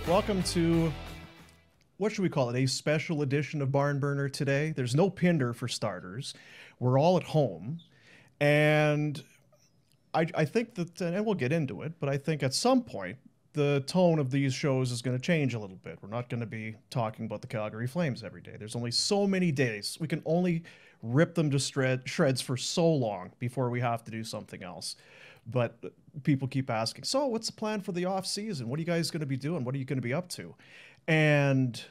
Welcome to, what should we call it, a special edition of Barn Burner today. There's no Pinder for starters. We're all at home. And I think that, and we'll get into it, but I think at some point, the tone of these shows is going to change a little bit. We're not going to be talking about the Calgary Flames every day. There's only so many days. We can only rip them to shreds for so long before we have to do something else. But people keep asking, so what's the plan for the off season? What are you guys going to be doing? What are you going to be up to? And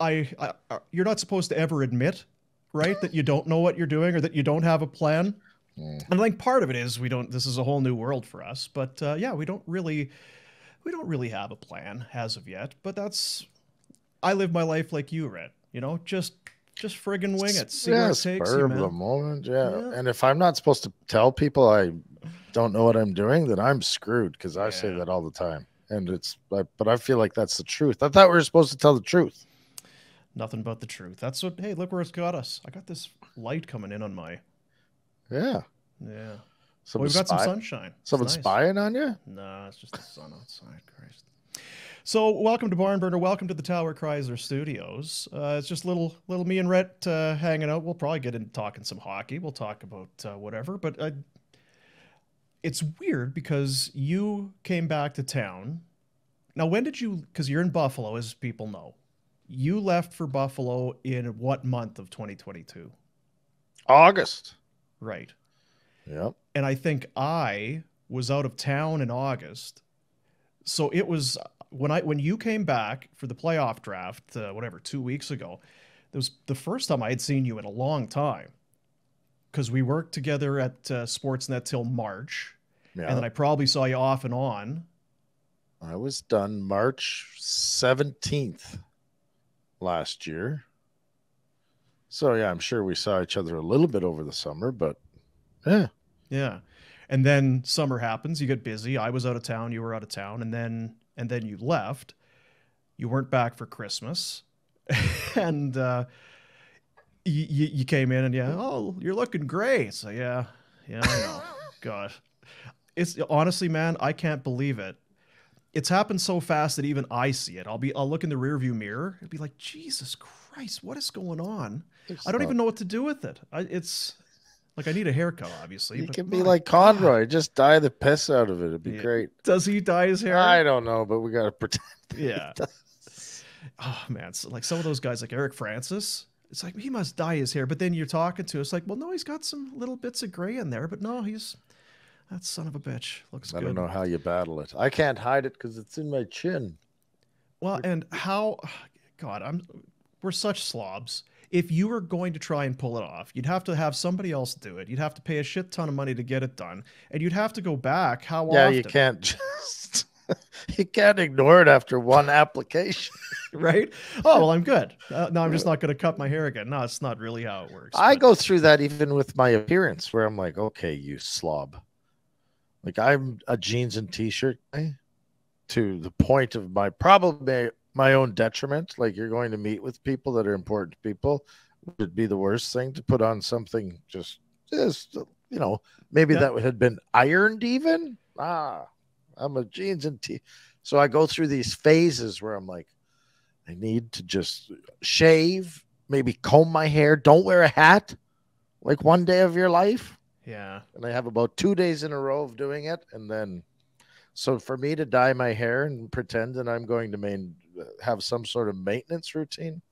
you're not supposed to ever admit, right, that you don't know what you're doing or that you don't have a plan. And I think part of it is this is a whole new world for us. But yeah, we don't really have a plan as of yet. But I live my life like you, Rhett. You know, just friggin' wing it. See where it takes you, man. Spur of the moment, yeah. And if I'm not supposed to tell people I don't know what I'm doing, then I'm screwed, because I say that all the time. And but I feel like that's the truth. I thought we were supposed to tell the truth. Nothing but the truth. That's what, hey, look where it's got us. I got this light coming in on my... Yeah. Well, we've got some sunshine. Someone spying on you? No, it's just the sun outside. Christ. So welcome to Barn Burner. Welcome to the Tower Chrysler Studios. It's just little me and Rhett hanging out. We'll probably get into talking some hockey. We'll talk about whatever. But it's weird because you came back to town. Now, when did you... Because you're in Buffalo, as people know. You left for Buffalo in what month of 2022? August. Right. Yep. And I think I was out of town in August. So it was when you came back for the playoff draft, 2 weeks ago, it was the first time I had seen you in a long time. Because we worked together at Sportsnet till March. Yeah. And then I probably saw you off and on. I was done March 17th last year. So, yeah, I'm sure we saw each other a little bit over the summer, but yeah. Yeah. And then summer happens. You get busy. I was out of town. You were out of town. And then you left. You weren't back for Christmas. And you came in and, you're looking great. So, yeah, I know. God. It's honestly, man, I can't believe it. It's happened so fast that even I see it. I'll look in the rearview mirror and be like, Jesus Christ, what is going on? I don't even know what to do with it. It's like I need a haircut, obviously. You can be like Conroy, just dye the piss out of it. It'd be great. Does he dye his hair? I don't know, but we got to pretend. Yeah. Oh, man. So, like some of those guys like Eric Francis, it's like he must dye his hair. But then you're talking to us like, well, no, he's got some little bits of gray in there. But no, that son of a bitch looks good. I don't know how you battle it. I can't hide it because it's in my chin. Well, and how, God, we're such slobs. If you were going to try and pull it off, you'd have to have somebody else do it. You'd have to pay a shit ton of money to get it done. And you'd have to go back. How often? Yeah, you can't just... You can't ignore it after one application. Right? Oh, well, I'm good. No, I'm just not going to cut my hair again. No, it's not really how it works. I go through that even with my appearance where I'm like, okay, you slob. Like I'm a jeans and t-shirt guy to the point of probably my own detriment. Like you're going to meet with people that are important to people. Would be the worst thing to put on something just maybe that had been ironed even. I'm a jeans and t. So I go through these phases where I'm like, I need to just shave, maybe comb my hair. Don't wear a hat like one day of your life. Yeah. And I have about 2 days in a row of doing it. And then, so for me to dye my hair and pretend that I'm going to have some sort of maintenance routine,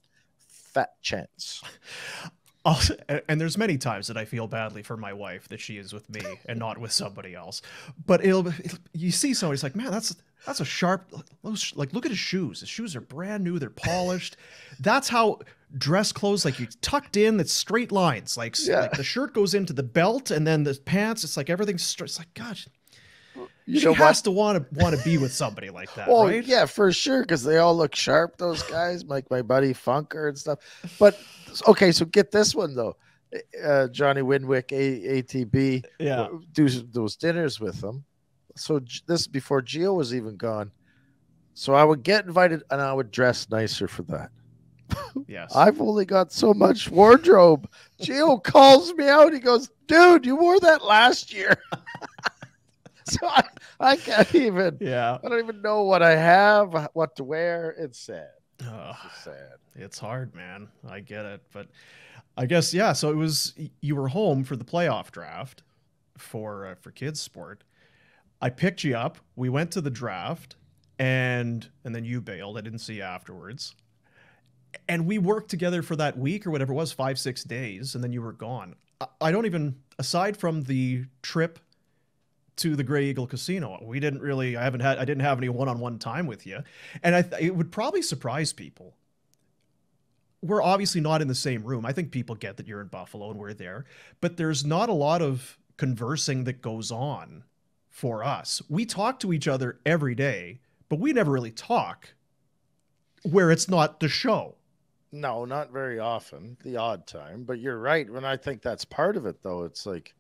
fat chance. Also, and there's many times that I feel badly for my wife that she is with me and not with somebody else. But you see somebody's like, man, that's a sharp, like, look at his shoes. His shoes are brand new. They're polished. That's how dress clothes, like you tucked in, it's straight lines. Like the shirt goes into the belt and then the pants, it's like everything's straight. It's like, gosh, she has to want to be with somebody like that, right? Yeah, for sure, because they all look sharp, those guys, like my buddy Funker and stuff. But, okay, so get this one, though. Johnny Winwick, ATB, do those dinners with them. So this before Gio was even gone. So I would get invited, and I would dress nicer for that. Yes. I've only got so much wardrobe. Gio calls me out. He goes, dude, you wore that last year. So I can't even. Yeah. I don't even know what I have, what to wear. It's sad. Ugh, It's just sad. it's hard, man. I get it. But I guess, yeah. So it was, you were home for the playoff draft for kids sport. I picked you up. We went to the draft, and then you bailed. I didn't see you afterwards. And we worked together for that week or whatever it was, 5, 6 days, and then you were gone. I don't even, aside from the trip to the Grey Eagle Casino, we didn't really. I didn't have any one-on-one time with you, and it would probably surprise people. We're obviously not in the same room. I think people get that you're in Buffalo and we're there, but there's not a lot of conversing that goes on for us. We talk to each other every day, but we never really talk where it's not the show. No, not very often. The odd time, but you're right. When I think that's part of it, though, it's like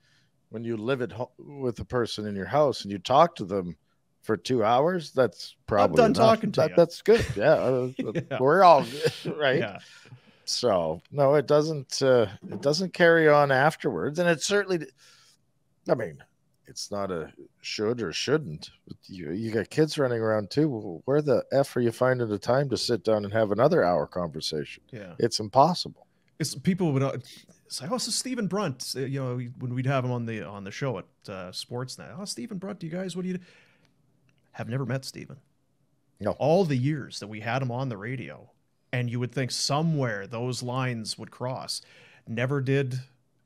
when you live with a person in your house and you talk to them for 2 hours. That's probably I'm done talking to you. That's good. Yeah, Yeah. we're all good, right. Yeah. So no, it doesn't. It doesn't carry on afterwards, and it certainly. I mean, it's not a should or shouldn't. You got kids running around too. Where the F are you finding the time to sit down and have another hour conversation? Yeah. It's impossible. It's people would say, "Oh, this is Stephen Brunt." You know, when we'd have him on the show at Sportsnet. "Oh, Stephen Brunt, you guys, what do you do?" Have never met Stephen. No. All the years that we had him on the radio, and you would think somewhere those lines would cross. Never did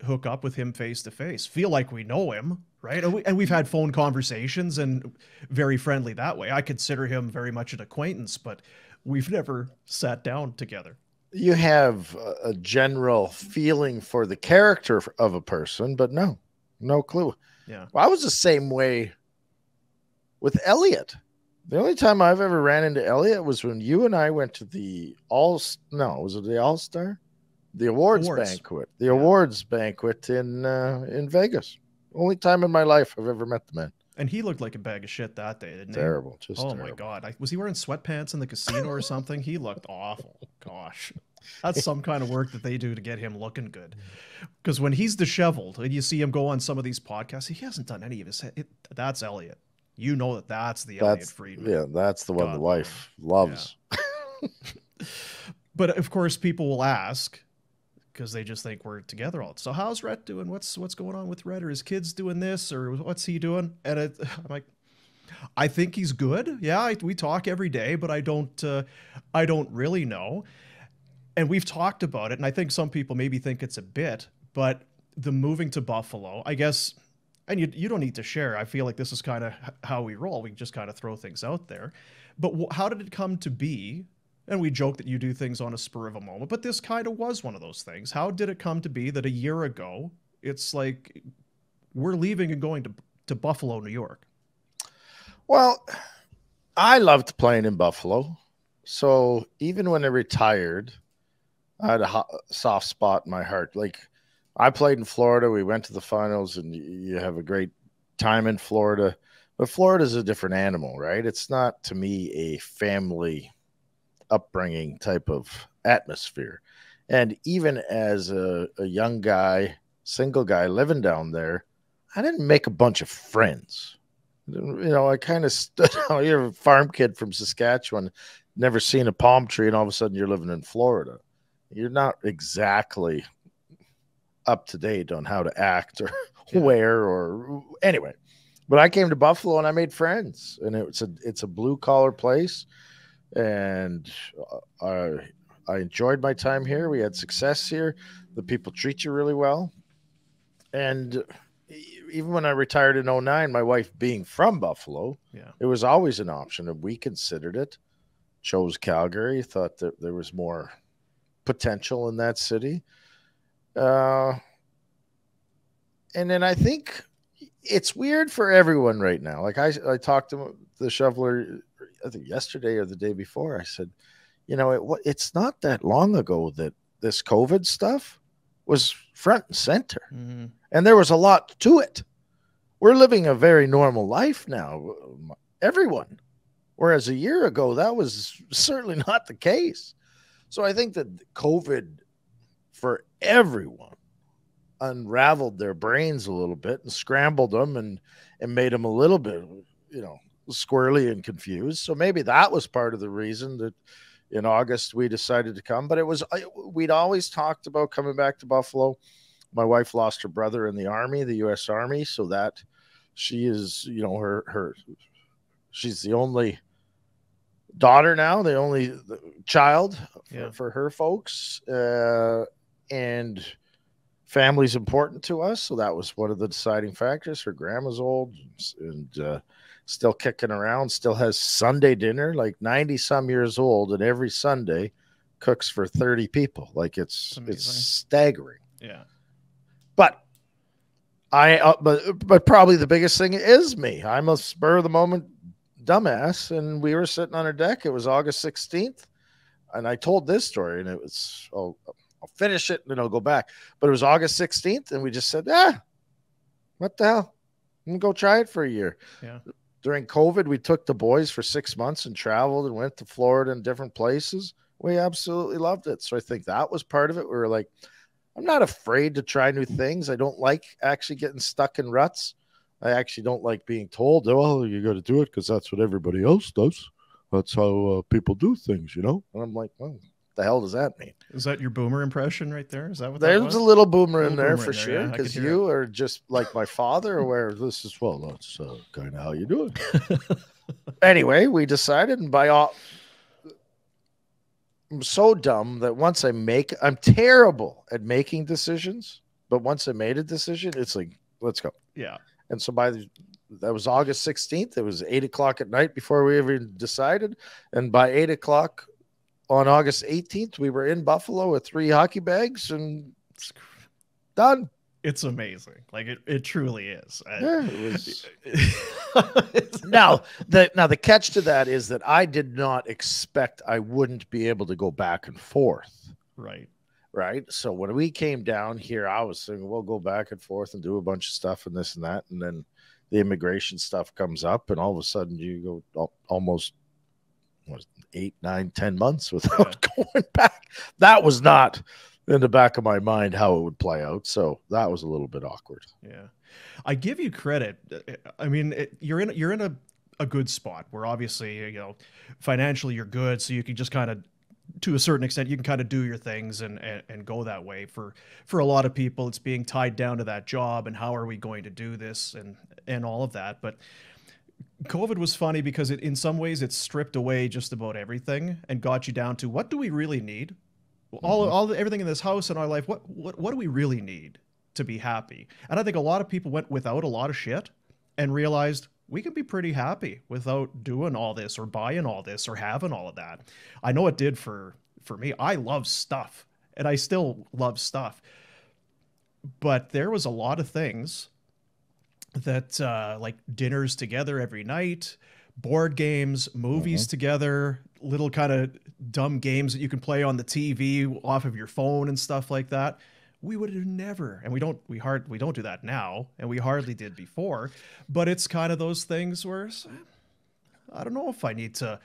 hook up with him face to face. Feel like we know him, right? And we've had phone conversations and very friendly that way. I consider him very much an acquaintance, but we've never sat down together. You have a general feeling for the character of a person, but no clue. Yeah. Well, I was the same way with Elliot. The only time I've ever ran into Elliot was when you and I went to the awards banquet. The awards banquet in Vegas. Only time in my life I've ever met the man. And he looked like a bag of shit that day, didn't he? Terrible. Just oh terrible. My God. Was he wearing sweatpants in the casino or something? He looked awful. Gosh. That's some kind of work that they do to get him looking good. Because when he's disheveled and you see him go on some of these podcasts, he hasn't done any of his. That's Elliot. You know that's the Elliot Friedman. Yeah, that's the one the wife loves. Yeah. But of course, people will ask because they just think we're together all. So how's Rhett doing? What's going on with Rhett? Are his kids doing this or what's he doing? And I'm like, I think he's good. Yeah, we talk every day, but I don't really know. And we've talked about it, and I think some people maybe think it's a bit, but the moving to Buffalo, I guess, and you don't need to share. I feel like this is kind of how we roll. We just kind of throw things out there. But how did it come to be? And we joke that you do things on a spur of a moment, but this kind of was one of those things. How did it come to be that a year ago, it's like we're leaving and going to Buffalo, New York? Well, I loved playing in Buffalo. So even when I retired, I had a soft spot in my heart. Like I played in Florida. We went to the finals and you have a great time in Florida, but Florida is a different animal, right? It's not to me a family upbringing type of atmosphere. And even as a young guy, single guy living down there, I didn't make a bunch of friends. You know, I kind of stood out. You're a farm kid from Saskatchewan, never seen a palm tree, and all of a sudden you're living in Florida. You're not exactly up to date on how to act or wear or anyway. But I came to Buffalo and I made friends, and it's a blue collar place. And I enjoyed my time here. We had success here. The people treat you really well. And even when I retired in 2009, my wife being from Buffalo, it was always an option. And we considered it, chose Calgary, thought that there was more potential in that city. And then I think it's weird for everyone right now. Like I talked to the shoveler, I think yesterday or the day before. I said, you know, it's not that long ago that this COVID stuff was front and center. Mm-hmm. And there was a lot to it. We're living a very normal life now, everyone. Whereas a year ago, that was certainly not the case. So I think that COVID for everyone unraveled their brains a little bit and scrambled them and made them a little bit squirrely and confused. So maybe that was part of the reason that in August we decided to come. But we'd always talked about coming back to Buffalo. My wife lost her brother in the Army, the U.S. Army, so that she is, she's the only daughter now, the only child for her folks, and family's important to us. So that was one of the deciding factors. Her grandma's old and still kicking around, still has Sunday dinner, like 90 some years old, and every Sunday cooks for 30 people. Like it's staggering. Yeah. But but probably the biggest thing is me. I'm a spur of the moment dumbass, and we were sitting on her deck. It was August 16th, and I told this story, and it was, I'll finish it and then I'll go back. But it was August 16th, and we just said, what the hell? I'm gonna go try it for a year. Yeah. During COVID, we took the boys for 6 months and traveled and went to Florida and different places. We absolutely loved it. So I think that was part of it. We were like, I'm not afraid to try new things. I don't like actually getting stuck in ruts. I actually don't like being told, oh, you got to do it because that's what everybody else does. That's how people do things, And I'm like, well, what the hell does that mean? Is that your Boomer impression right there? Is that what There's that was? a little Boomer in there for sure, because you it. are just like my father, where this is, well, that's kind of how you do it. Anyway, we decided, and I'm so dumb that once I'm terrible at making decisions, but once I made a decision, it's like, let's go. Yeah. And so that was August 16th. It was 8 o'clock at night before we even decided. And by 8 o'clock on August 18th, we were in Buffalo with 3 hockey bags and done. It's amazing. Like it truly is. Yeah, it was. Now the catch to that is that I did not expect I wouldn't be able to go back and forth. Right. So when we came down here, I was thinking we'll go back and forth and do a bunch of stuff and this and that. And then the immigration stuff comes up, and all of a sudden you go almost 8, 9, 10 months without going back. That was not in the back of my mind how it would play out. So that was a little bit awkward. Yeah. I give you credit. I mean, you're in a good spot where obviously, financially you're good. So you can just kind of, to a certain extent, you can kind of do your things and go that way. For a lot of people, it's being tied down to that job and how are we going to do this and all of that. But COVID was funny because in some ways it stripped away just about everything and got you down to, what do we really need? Everything in this house and our life, what do we really need to be happy? And I think a lot of people went without a lot of shit and realized we can be pretty happy without doing all this or buying all this or having all of that. I know it did for me. I love stuff, and I still love stuff. But there was a lot of things that, like dinners together every night, board games, movies together, little kind of dumb games that you can play on the TV off of your phone and stuff like that. We would have never, and we don't do that now, and we hardly did before, but it's kind of those things where I don't know if I need to,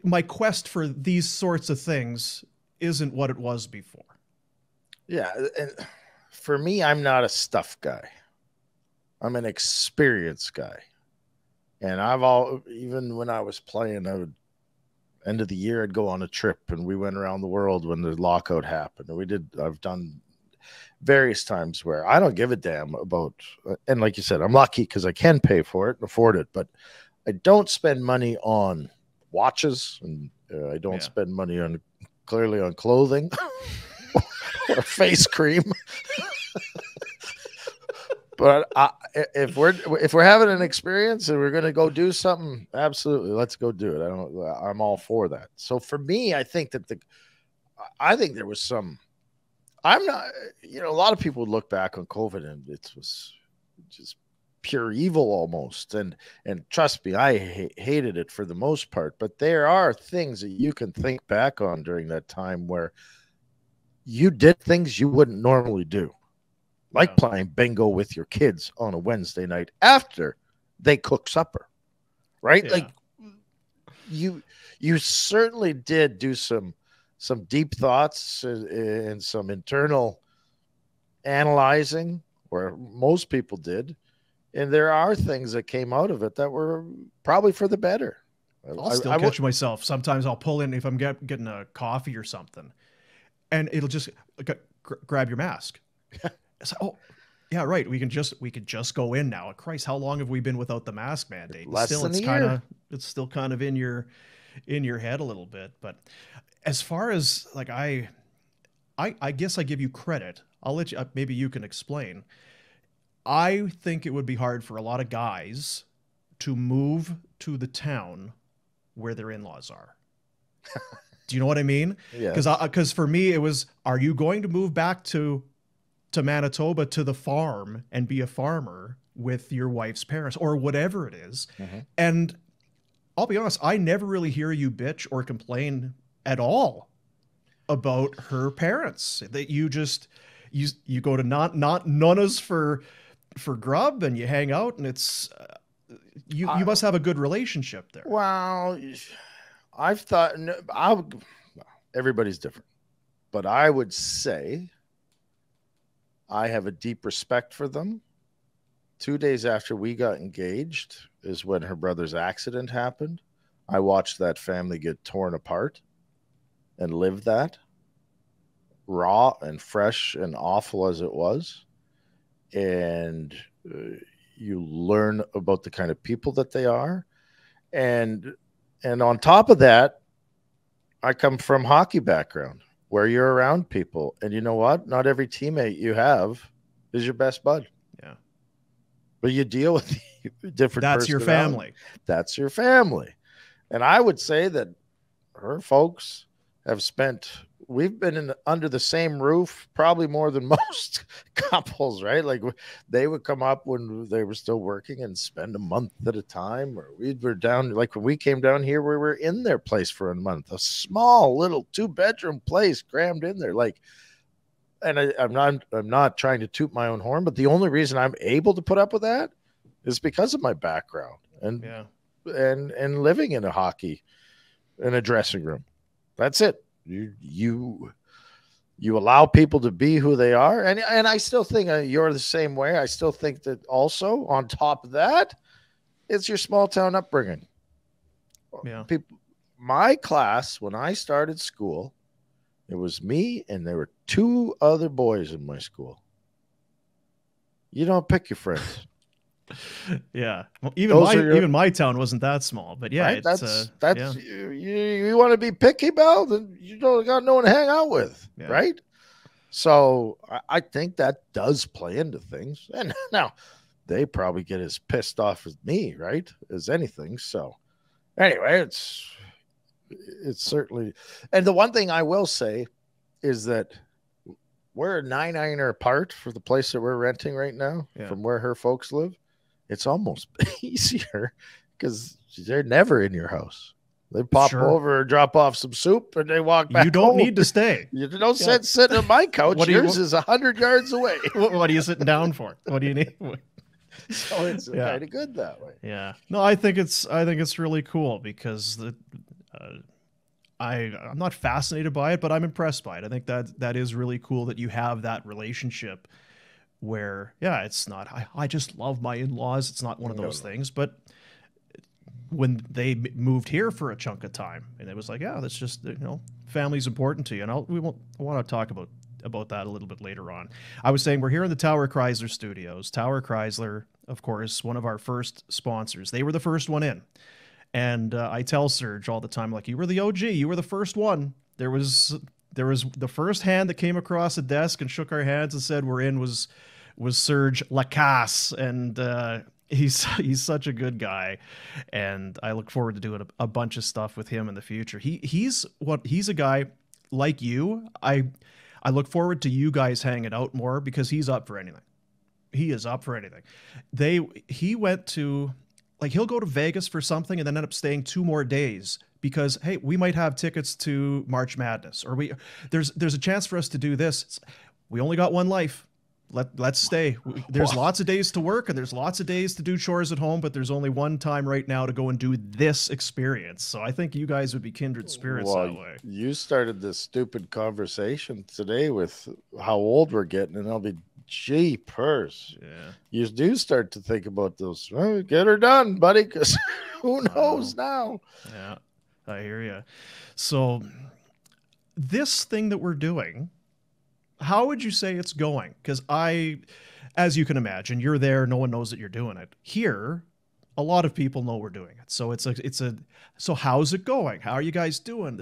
my quest for these sorts of things isn't what it was before. Yeah. And for me, I'm not a stuff guy. I'm an experience guy. And even when I was playing, end of the year, I'd go on a trip, and we went around the world when the lockout happened. And I've done various times where I don't give a damn about, and like you said, I'm lucky because I can pay for it and afford it, but I don't spend money on watches, and I don't spend money clearly on clothing or face cream. But if we're having an experience and we're going to go do something, absolutely, let's go do it. I'm all for that. So for me, I think that there was some. I'm not. A lot of people would look back on COVID and it was just pure evil almost. And trust me, I hated it for the most part. But there are things that you can think back on during that time where you did things you wouldn't normally do. Like playing bingo with your kids on a Wednesday night after they cook supper, right? Yeah. Like you certainly did do some deep thoughts and some internal analyzing, where most people did. And there are things that came out of it that were probably for the better. I'll still catch myself. Sometimes I'll pull in if I'm getting a coffee or something, and it'll just grab your mask. It's like, oh, yeah, right. We can just go in now. Christ, how long have we been without the mask mandate? Less Still, than a year. It's still kind of in your head a little bit. But as far as like I guess I give you credit. I'll let you. Maybe you can explain. I think it would be hard for a lot of guys to move to the town where their in-laws are. Do you know what I mean? Yeah. Because for me, it was, are you going to move back to Manitoba to the farm and be a farmer with your wife's parents or whatever it is? Mm-hmm. And I'll be honest, I never really hear you bitch or complain at all about her parents. That you just you go to not Nonna's for grub and you hang out, and it's you must have a good relationship there. Well, I've thought everybody's different, but I would say I have a deep respect for them. 2 days after we got engaged is when her brother's accident happened. I watched that family get torn apart and lived that, raw and fresh and awful as it was. And you learn about the kind of people that they are. And on top of that, I come from hockey background where you're around people. And you know what? Not every teammate you have is your best bud. Yeah. But you deal with different. That's your family. That's your family. And I would say that her folks have we've been under the same roof probably more than most couples, right? Like they would come up when they were still working and spend a month at a time, or we were down, like when we came down here, we were in their place for a month, a small little 2-bedroom place crammed in there. Like, and I'm not trying to toot my own horn, but the only reason I'm able to put up with that is because of my background and living in a dressing room. That's it. You allow people to be who they are, and I still think you're the same way. I still think that also on top of that, it's your small town upbringing. Yeah, people. My class when I started school, it was me and there were 2 other boys in my school. You don't pick your friends. Yeah, well, even my town wasn't that small, but yeah, right? That's yeah. You want to be picky, Bell, then you don't got no one to hang out with, right? So I think that does play into things, and now they probably get as pissed off as me, right, as anything. So anyway, it's certainly, and the one thing I will say is that we're 9 iron apart for the place that we're renting right now from where her folks live. It's almost easier because they're never in your house. They pop over, drop off some soup, and they walk back. You don't need to stay. You don't sit on my couch. Yours is 100 yards away. What are you sitting down for? What do you need? So it's kind of good that way. Yeah. No, I think it's really cool because I'm not fascinated by it, but I'm impressed by it. I think that is really cool that you have that relationship where, it's not, I just love my in-laws. It's not one of those things, but when they moved here for a chunk of time and it was like, that's just, family's important to you. And I want to talk about that a little bit later on. I was saying we're here in the Tower Chrysler studios. Tower Chrysler, of course, one of our first sponsors. They were the first one in. And I tell Serge all the time, like, you were the OG, you were the first one. There was the first hand that came across the desk and shook our hands and said we're in was Serge Lacasse, and he's such a good guy, and I look forward to doing a bunch of stuff with him in the future. He's a guy like you. I look forward to you guys hanging out more because he's up for anything. He is up for anything. He went to, like, he'll go to Vegas for something and then end up staying 2 more days because, hey, we might have tickets to March Madness, or there's a chance for us to do this. We only got one life. Let's stay. There's lots of days to work and there's lots of days to do chores at home, but there's only one time right now to go and do this experience. So I think you guys would be kindred spirits that way. You started this stupid conversation today with how old we're getting, and I'll be Jeepers. Yeah. You do start to think about those. Well, get her done, buddy, because who knows now? Yeah, I hear you. So this thing that we're doing, how would you say it's going? Because as you can imagine, you're there, no one knows that you're doing it. Here, a lot of people know we're doing it. So so how's it going? How are you guys doing?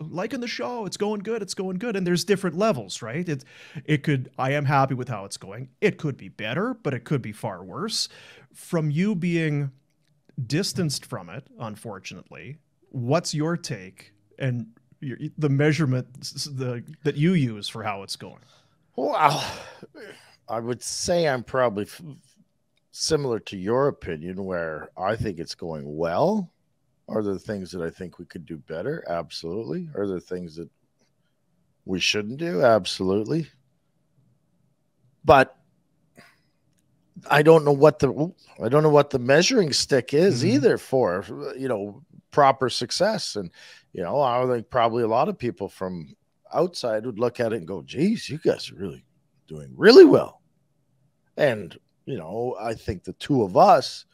Liking the show. It's going good. It's going good. And there's different levels, right? I am happy with how it's going. It could be better, but it could be far worse. From you being distanced from it, unfortunately, what's your take and the measurement that you use for how it's going? Well, I would say I'm probably similar to your opinion, where I think it's going well. Are there things that I think we could do better? Absolutely. Are there things that we shouldn't do? Absolutely. But I don't know what the measuring stick is either for, proper success. And, I think probably a lot of people from outside would look at it and go, geez, you guys are really doing really well. And, I think the two of us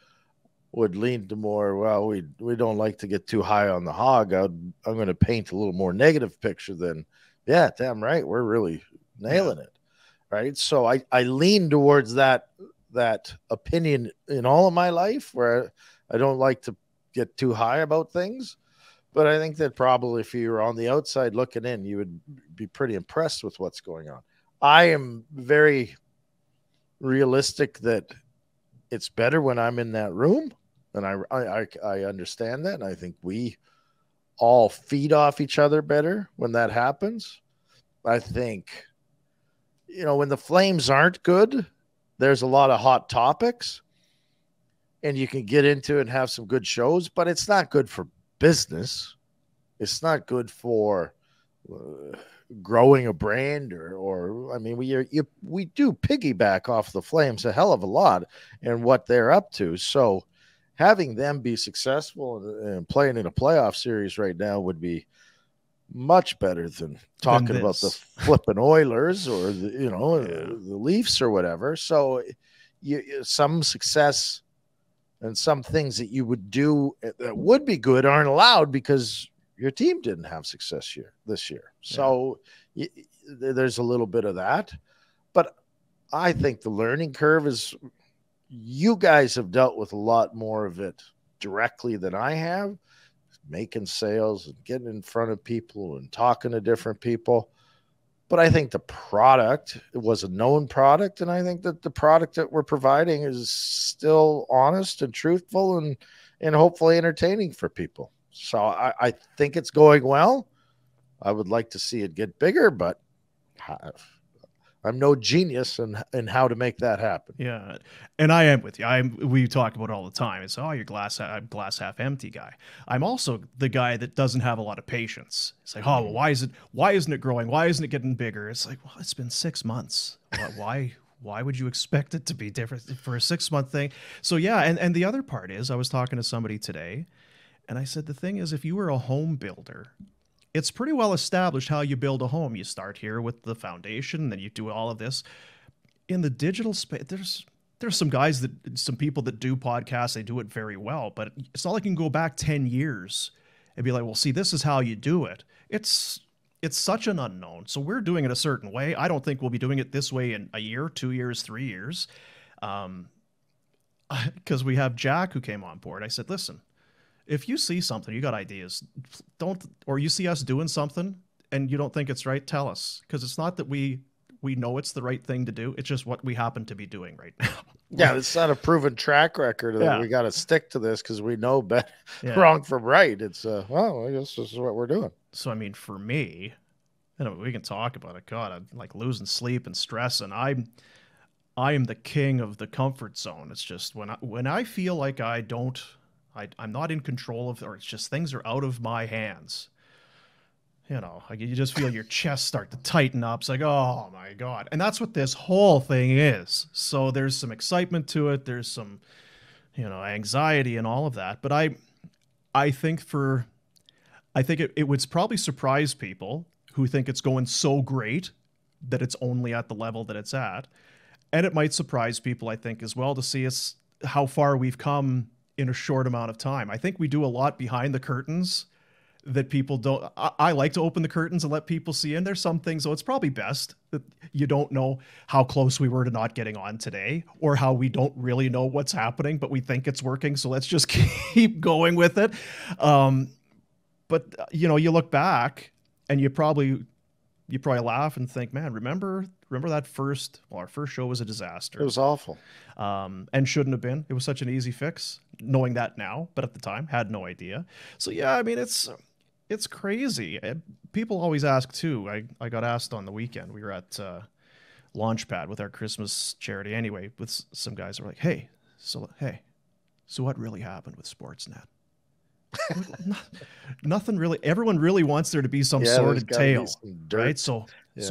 would lean to more, well, we don't like to get too high on the hog. I'm going to paint a little more negative picture than, yeah, damn right, we're really nailing it. Right. So I lean towards that opinion in all of my life, where I don't like to get too high about things. But I think that probably if you were on the outside looking in, you would be pretty impressed with what's going on. I am very realistic that it's better when I'm in that room. And I understand that. And I think we all feed off each other better when that happens. I think, when the Flames aren't good, there's a lot of hot topics and you can get into it and have some good shows, but it's not good for business. It's not good for growing a brand or I mean, we do piggyback off the Flames a hell of a lot and what they're up to. So having them be successful and playing in a playoff series right now would be much better than talking about the flipping Oilers or the Leafs or whatever. So some success and some things that you would do that would be good aren't allowed because your team didn't have success this year. So there's a little bit of that. But I think the learning curve is, you guys have dealt with a lot more of it directly than I have, making sales and getting in front of people and talking to different people. But I think the product was a known product, and I think that the product that we're providing is still honest and truthful and hopefully entertaining for people. So I think it's going well. I would like to see it get bigger, but I'm no genius in how to make that happen. Yeah, and I am with you. We talk about it all the time. It's, you're glass half empty guy. I'm also the guy that doesn't have a lot of patience. It's like, well, why isn't it growing? Why isn't it getting bigger? It's like, well, it's been 6 months. Why would you expect it to be different for a 6-month thing? So yeah, and the other part is, I was talking to somebody today, and I said, the thing is, if you were a home builder, it's pretty well established how you build a home. You start here with the foundation, then you do all of this. In the digital space, there's some people that do podcasts, they do it very well, but it's not like you can go back 10 years and be like, well, see, this is how you do it. It's such an unknown. So we're doing it a certain way. I don't think we'll be doing it this way in a year, 2 years, 3 years. Because we have Jack who came on board. I said, listen, if you see something, you got ideas, or you see us doing something and you don't think it's right, tell us. Because it's not that we know it's the right thing to do. It's just what we happen to be doing right now. Yeah, it's not a proven track record that we got to stick to this because we know wrong from right. It's, well, I guess this is what we're doing. So, I mean, for me, we can talk about it. God, I'm like losing sleep and stress, and I am the king of the comfort zone. It's just when I feel like I'm not in control of, or it's just things are out of my hands. You just feel your chest start to tighten up. It's like, oh my God. And that's what this whole thing is. So there's some excitement to it. There's some, anxiety and all of that. But I think it would probably surprise people who think it's going so great that it's only at the level that it's at. And it might surprise people, I think, as well, to see us how far we've come in a short amount of time. I think we do a lot behind the curtains that people don't. I like to open the curtains and let people see in. There's some things, though, it's probably best that you don't know how close we were to not getting on today, or how we don't really know what's happening, but we think it's working. So let's just keep going with it. But you know, you look back and you probably laugh and think, man, remember that our first show was a disaster. It was awful. And shouldn't have been. It was such an easy fix, knowing that now, but at the time had no idea. So yeah, I mean, it's crazy. People always ask too. I got asked on the weekend. We were at Launchpad with our Christmas charity anyway, with some guys who were like, hey, so what really happened with Sportsnet? Nothing really. Everyone really wants there to be some sordid tale, right? So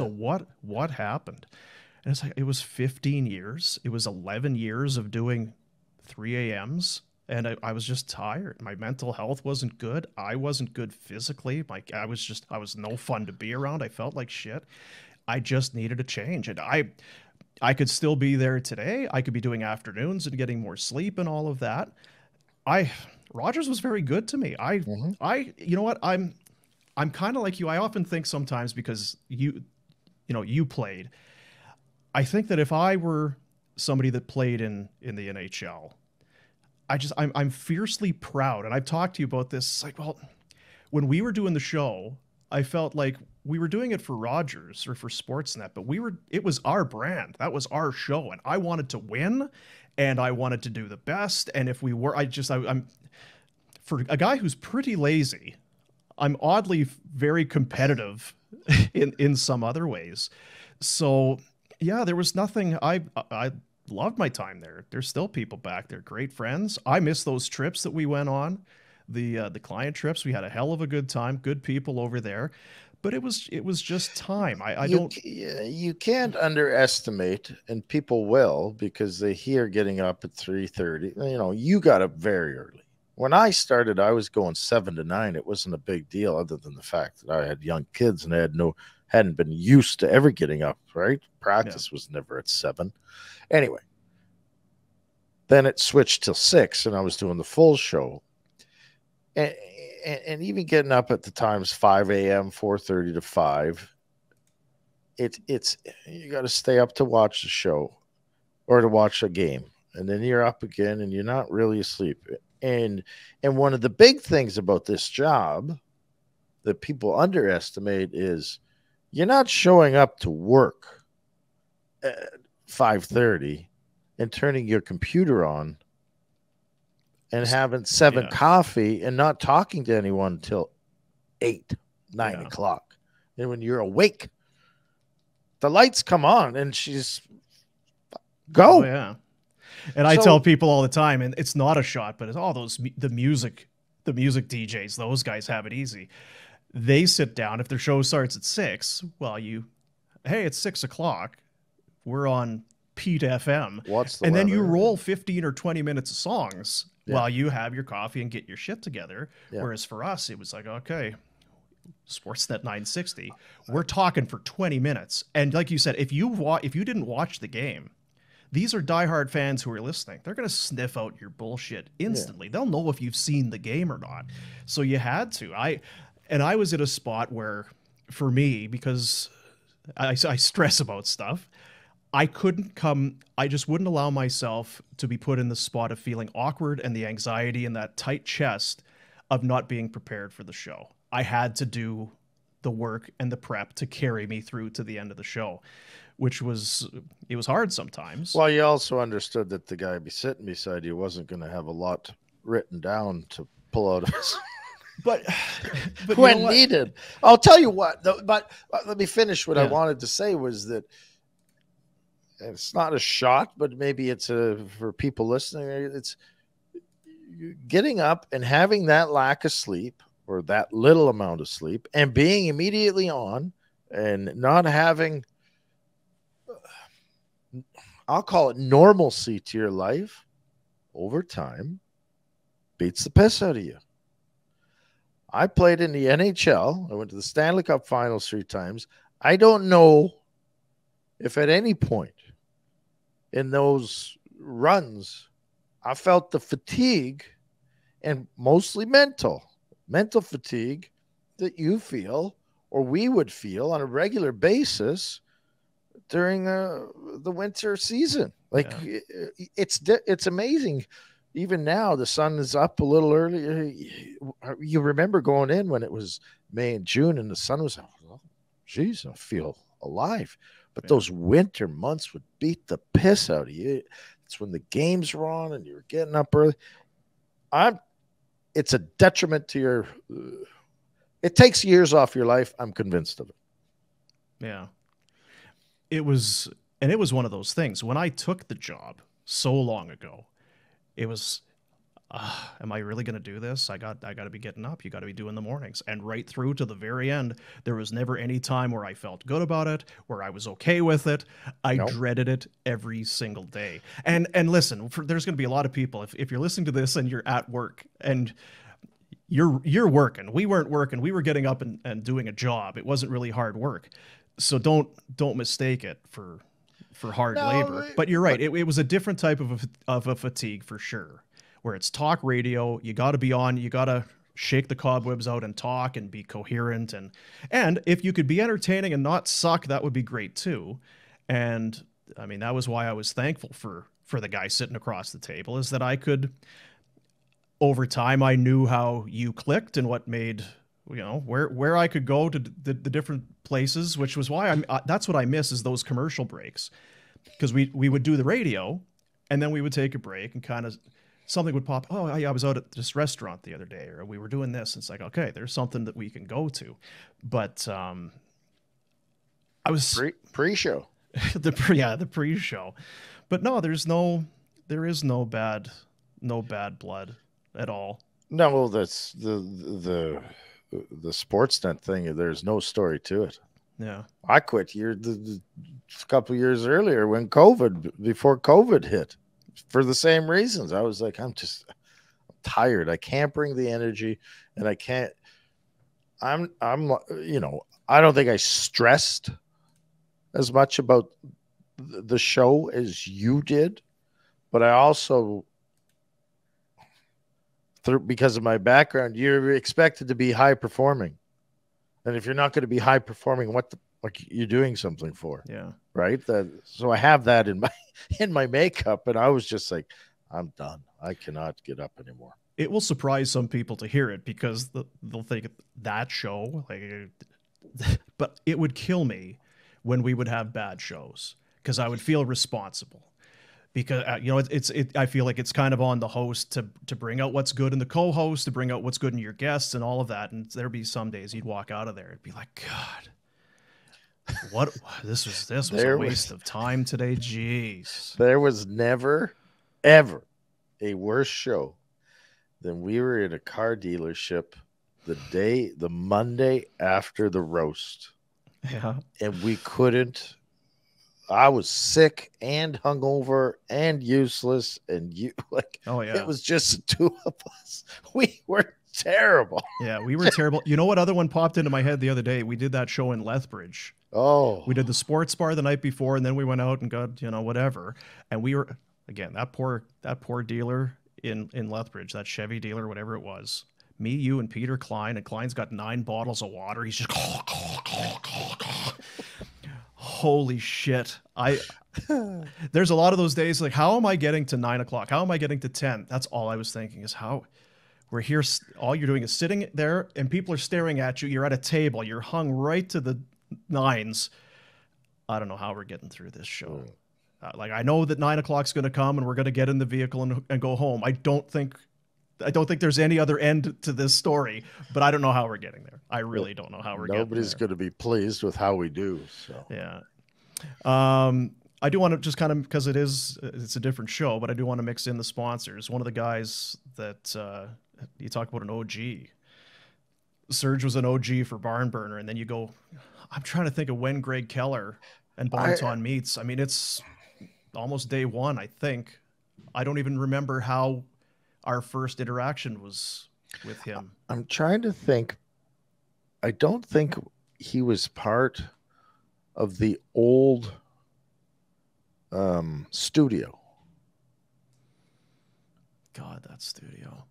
what happened? And it's like, it was 15 years. It was 11 years of doing 3 a.m.s. And I was just tired. My mental health wasn't good. I wasn't good physically. I was no fun to be around. I felt like shit. I just needed a change. And I could still be there today. I could be doing afternoons and getting more sleep and all of that. Rogers was very good to me. You know what? I'm kind of like you. I often think sometimes, because you played. I think that if I were somebody that played in the NHL, I'm fiercely proud. And I've talked to you about this. It's like, well, when we were doing the show, I felt like we were doing it for Rogers or for Sportsnet, but it was our brand. That was our show. And I wanted to win, and I wanted to do the best. And if we were, I'm for a guy who's pretty lazy, I'm oddly very competitive in some other ways. So yeah, there was nothing. I loved my time there. There's still people back there, great friends. I miss those trips that we went on, the client trips. We had a hell of a good time, good people over there. But it was just time. You can't underestimate, and people will, because they hear getting up at 3:30. You know, you got up very early. When I started, I was going 7 to 9. It wasn't a big deal, other than the fact that I had young kids and I hadn't been used to ever getting up, right? Practice was never at 7. Anyway, then it switched till 6, and I was doing the full show. And even getting up at the times 5 a.m., 4:30 to 5, it's you got to stay up to watch the show or to watch a game, and then you're up again, and you're not really asleep. And one of the big things about this job that people underestimate is you're not showing up to work at 5:30 and turning your computer on and having 7 coffee and not talking to anyone until 8, 9 o'clock. And when you're awake, the lights come on and she's go. Oh, yeah. And I tell people all the time, and it's not a shot, but it's all the music DJs, those guys have it easy. They sit down. If their show starts at 6, well, hey, it's 6 o'clock. We're on Pete FM. And then you roll 15 or 20 minutes of songs while you have your coffee and get your shit together. Yeah. Whereas for us, it was like, okay, Sportsnet 960, we're talking for 20 minutes. And like you said, if you didn't watch the game, these are diehard fans who are listening. They're going to sniff out your bullshit instantly. Yeah. They'll know if you've seen the game or not. So you had to. I was at a spot where, for me, because I stress about stuff, I just wouldn't allow myself to be put in the spot of feeling awkward and the anxiety and that tight chest of not being prepared for the show. I had to do the work and the prep to carry me through to the end of the show, it was hard sometimes. Well, you also understood that the guy sitting beside you wasn't going to have a lot written down to pull out of his... But when needed. I'll tell you what, but let me finish what I wanted to say was that it's not a shot, but maybe it's for people listening, it's getting up and having that lack of sleep or that little amount of sleep and being immediately on and not having, I'll call it normalcy to your life over time beats the piss out of you. I played in the NHL. I went to the Stanley Cup Finals 3 times. I don't know if at any point in those runs, I felt the fatigue, and mostly mental fatigue that you feel or we would feel on a regular basis during the winter season. Like it's amazing. Even now, the sun is up a little early. You remember going in when it was May and June, and the sun was, oh, geez, I feel alive. But those winter months would beat the piss out of you. It's when the games were on and you were getting up early. It's a detriment to your. It takes years off your life. I'm convinced of it. Yeah. It was one of those things. When I took the job so long ago, it was, am I really going to do this? I got to be getting up. You got to be doing the mornings. And right through to the very end, there was never any time where I felt good about it, where I was okay with it. I dreaded it every single day. And listen, there's going to be a lot of people, if you're listening to this and you're at work and you're working. We weren't working. We were getting up and doing a job. It wasn't really hard work. So don't mistake it for hard labor. But you're right. It was a different type of a fatigue for sure, where it's talk radio. You got to be on. You got to shake the cobwebs out and talk and be coherent. And if you could be entertaining and not suck, that would be great too. And I mean, that was why I was thankful for the guy sitting across the table, is that I could, over time, I knew how you clicked and what made, where I could go to the different places, which was why that's what I miss, is those commercial breaks. Because we would do the radio and then we would take a break and kind of something would pop. Oh, I was out at this restaurant the other day, or we were doing this. And it's like, okay, there's something that we can go to. But I was pre-show. the pre-show. But no, there is no bad blood at all. No, that's the Sportsnet thing. There's no story to it. Yeah, I quit a couple years earlier before COVID hit, for the same reasons. I was like, I'm tired. I can't bring the energy, and I can't. I don't think I stressed as much about the show as you did, but I also, because of my background, you're expected to be high performing. And if you're not going to be high performing, you're doing something for? Yeah. Right. So I have that in my makeup, and I was just like, I'm done. I cannot get up anymore. It will surprise some people to hear it, because they'll think that show, but it would kill me when we would have bad shows, because I would feel responsible. Because I feel like it's kind of on the host to bring out what's good in the co-host, to bring out what's good in your guests and all of that. And there'd be some days you'd walk out of there, it'd be like, God, what this was a waste of time today. Jeez. There was never, ever a worse show than we were in a car dealership the Monday after the roast. Yeah. And we couldn't. I was sick and hungover and useless, and it was just the two of us. We were terrible. Yeah, we were terrible. You know what other one popped into my head the other day? We did that show in Lethbridge. Oh, we did the sports bar the night before, and then we went out and got whatever. And we were, again, that poor dealer in Lethbridge, that Chevy dealer, whatever it was. Me, you, and Peter Klein, and Klein's got 9 bottles of water. He's just holy shit. There's a lot of those days, like, how am I getting to 9 o'clock? How am I getting to 10? That's all I was thinking, is how we're here. All you're doing is sitting there and people are staring at you. You're at a table. You're hung right to the nines. I don't know how we're getting through this show. I know that 9 o'clock's going to come and we're going to get in the vehicle and go home. I don't think there's any other end to this story, but I don't know how we're getting there. I really don't know how we're getting there. Nobody's going to be pleased with how we do. So yeah. I do want to just kind of, because it's a different show, but I do want to mix in the sponsors. One of the guys that you talk about, an OG. Serge was an OG for Barn Burner, and then you go, I'm trying to think of when Greg Keller and Bonton meets. I mean, it's almost day one, I think. I don't even remember how our first interaction was with him. I'm trying to think. I don't think he was part of the old studio. God, that studio.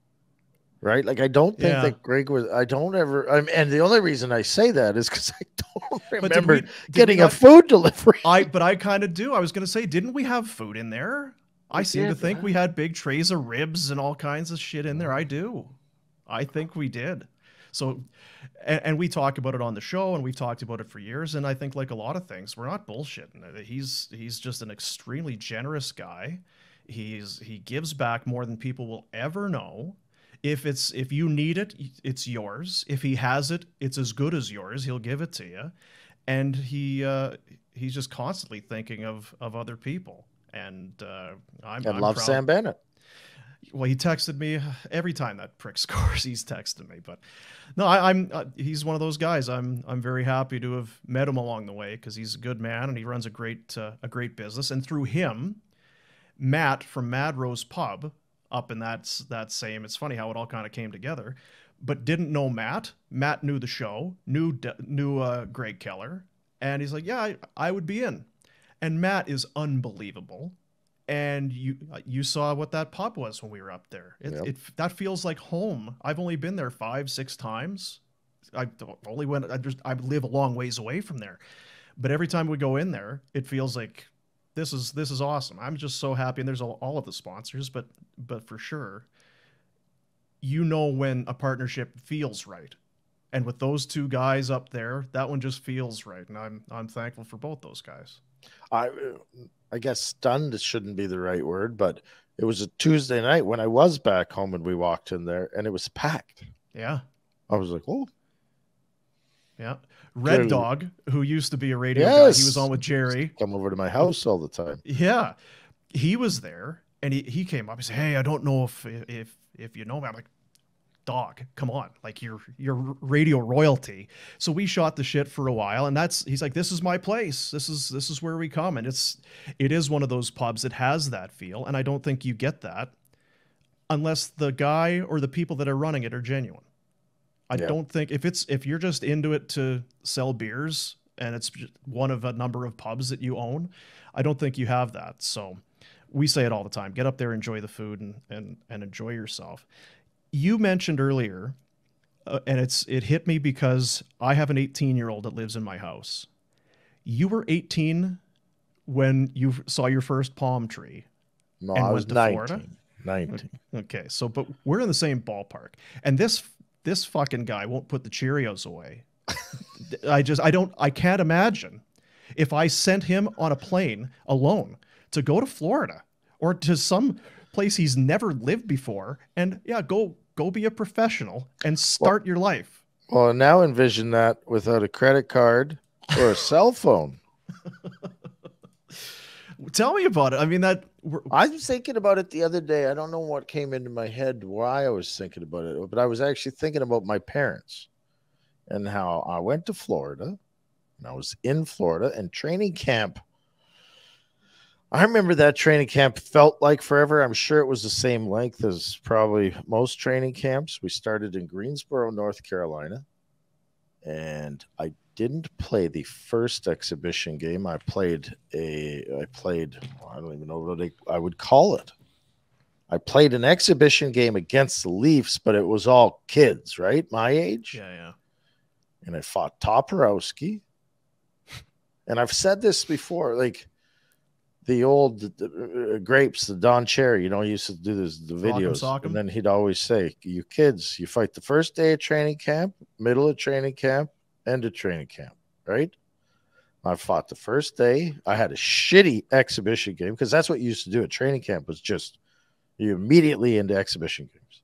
Right? Like, I don't think Yeah. that Greg was, I don't ever, and the only reason I say that is because I don't But remember did we getting a not? food delivery. But I kind of do. I was going to say, didn't we have food in there? I We seem to did, think we right? had big trays of ribs and all kinds of shit in there. I do. I think we did. So, and we talk about it on the show, and we've talked about it for years. And I think, like a lot of things, we're not bullshitting. He's just an extremely generous guy. He gives back more than people will ever know. If you need it, it's yours. If he has it, it's as good as yours. He'll give it to you, and he's just constantly thinking of other people. And And I'm love proud. Sam Bennett. Well, he texted me every time that prick scores. He's texted me, but no, I'm he's one of those guys. I'm very happy to have met him along the way because he's a good man and he runs a great business. And through him, Matt from Mad Rose Pub up in that same. It's funny how it all kind of came together, but didn't know Matt. Matt knew the show, knew Greg Keller, and he's like, yeah, I would be in. And Matt is unbelievable. And you saw what that pub was when we were up there. Yep. That feels like home. I've only been there 5-6 times. I only went. I live a long ways away from there, but every time we go in there, it feels like this is awesome. I'm just so happy. And there's all of the sponsors, but for sure, when a partnership feels right. And with those two guys up there, that one just feels right. And I'm thankful for both those guys. I guess stunned shouldn't be the right word, but it was a Tuesday night when I was back home and we walked in there and it was packed. Yeah. I was like, oh. Yeah. Red Dog, who used to be a radio guy, he was on with Jerry. Come over to my house all the time. Yeah. He was there and he came up. He said, hey, I don't know if you know me. I'm like, dog, come on, like you're radio royalty. So we shot the shit for a while, and he's like, this is my place. This is where we come, and it is one of those pubs that has that feel, and I don't think you get that unless the guy or the people that are running it are genuine. I don't think if you're just into it to sell beers and it's one of a number of pubs that you own, I don't think you have that. So we say it all the time: get up there, enjoy the food, and enjoy yourself. You mentioned earlier, and it hit me because I have an 18-year-old that lives in my house. You were 18 when you saw your first palm tree. No, and I was went to 19. Florida? 19. Okay, but we're in the same ballpark. And this fucking guy won't put the Cheerios away. I can't imagine if I sent him on a plane alone to go to Florida or to some place he's never lived before and go be a professional and start your life. Well, now envision that without a credit card or a cell phone. Tell me about it. I mean, I was thinking about it the other day. I don't know what came into my head, why I was thinking about it, but I was actually thinking about my parents and how I went to Florida and I was in Florida and training camp. I remember that training camp felt like forever. I'm sure it was the same length as probably most training camps. We started in Greensboro, North Carolina, and I didn't play the first exhibition game. I played, I don't even know what I would call it. I played an exhibition game against the Leafs, but it was all kids, right? My age. Yeah. And I fought Toporowski. And I've said this before, like, the old grapes, the Don Cherry, used to do the videos. And then he'd always say, you kids, you fight the first day of training camp, middle of training camp, end of training camp, right? I fought the first day. I had a shitty exhibition game because that's what you used to do at training camp was just you immediately into exhibition games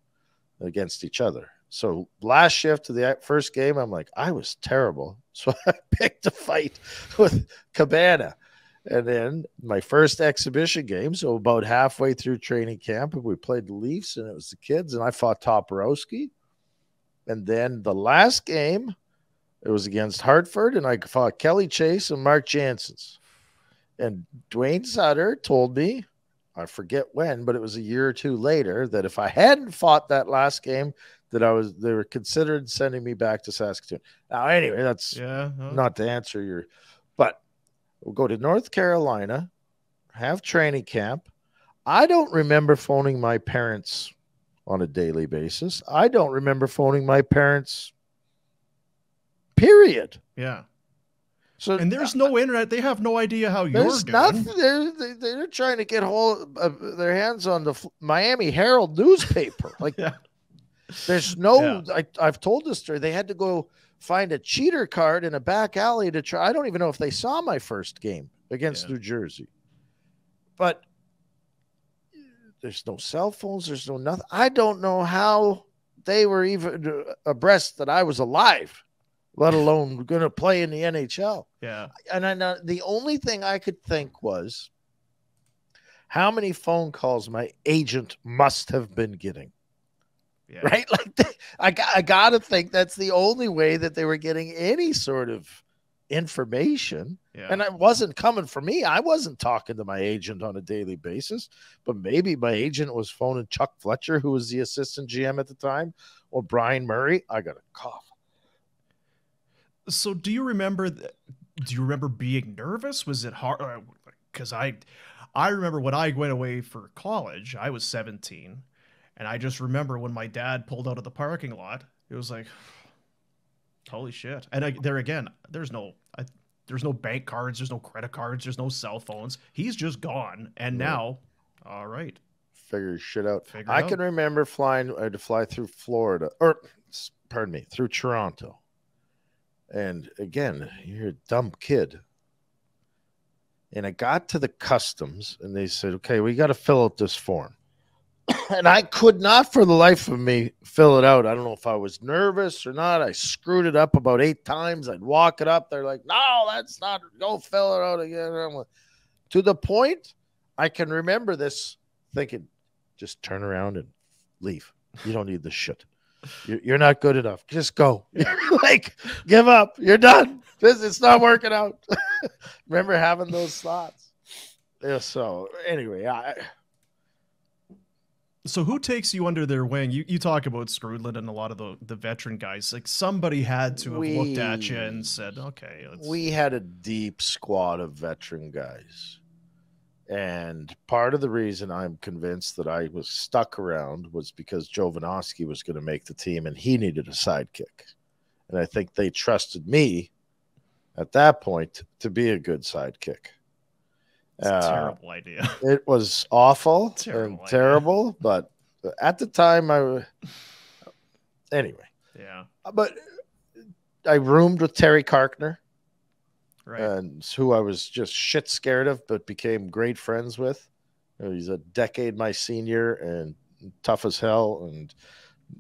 against each other. So last shift of the first game, I'm like, I was terrible. So I picked a fight with Cabana. And then my first exhibition game, so about halfway through training camp, we played the Leafs, and it was the kids, and I fought Toporowski. And then the last game, it was against Hartford, and I fought Kelly Chase and Mark Janssens. And Dwayne Sutter told me, I forget when, but it was a year or two later, that if I hadn't fought that last game, that they were considered sending me back to Saskatoon. Now, anyway, that's not to answer your, but we'll go to North Carolina, have training camp. I don't remember phoning my parents on a daily basis. I don't remember phoning my parents, period. Yeah. So, and there's no internet. They have no idea how you're there's doing. nothing. They're trying to get their hands on the Miami Herald newspaper. Like, Yeah. there's no. Yeah. I've told this story. They had to go find a cheater card in a back alley to try. I don't even know if they saw my first game against New Jersey. But there's no cell phones. There's no nothing. I don't know how they were even abreast that I was alive, let alone going to play in the NHL. Yeah. And the only thing I could think was how many phone calls my agent must have been getting. Yeah. Right? Like, I got to think that's the only way that they were getting any sort of information. Yeah. And it wasn't coming from me. I wasn't talking to my agent on a daily basis, but maybe my agent was phoning Chuck Fletcher, who was the assistant GM at the time, or Brian Murray. I got a cough. So do you remember being nervous? Was it hard? Because I remember when I went away for college, I was 17, and I just remember when my dad pulled out of the parking lot, it was like, holy shit. And there again, there's no bank cards, there's no credit cards, there's no cell phones. He's just gone. And now, all right. Figure shit out. I can remember I had to fly through Florida, or pardon me, through Toronto. And again, you're a dumb kid. And I got to the customs and they said, okay, we got to fill out this form. And I could not for the life of me fill it out. I don't know if I was nervous or not. I screwed it up about 8 times. I'd walk it up. They're like, no, that's not, go fill it out again. Like, to the point, I can remember this thinking, just turn around and leave. You don't need this shit. You're not good enough. Just go. Like, give up. You're done. It's not working out. Remember having those thoughts? Yeah. So anyway, So who takes you under their wing? You talk about Skrudland and a lot of the veteran guys. Like, somebody had to have looked at you and said, okay. We had a deep squad of veteran guys. And part of the reason I'm convinced that I was stuck around was because Jovanovski was going to make the team and he needed a sidekick. And I think they trusted me at that point to be a good sidekick. It's a terrible idea. It was awful and terrible, but at the time anyway. Yeah. But I roomed with Terry Karkner. Right. And who I was just shit scared of, but became great friends with. He's a decade my senior and tough as hell, and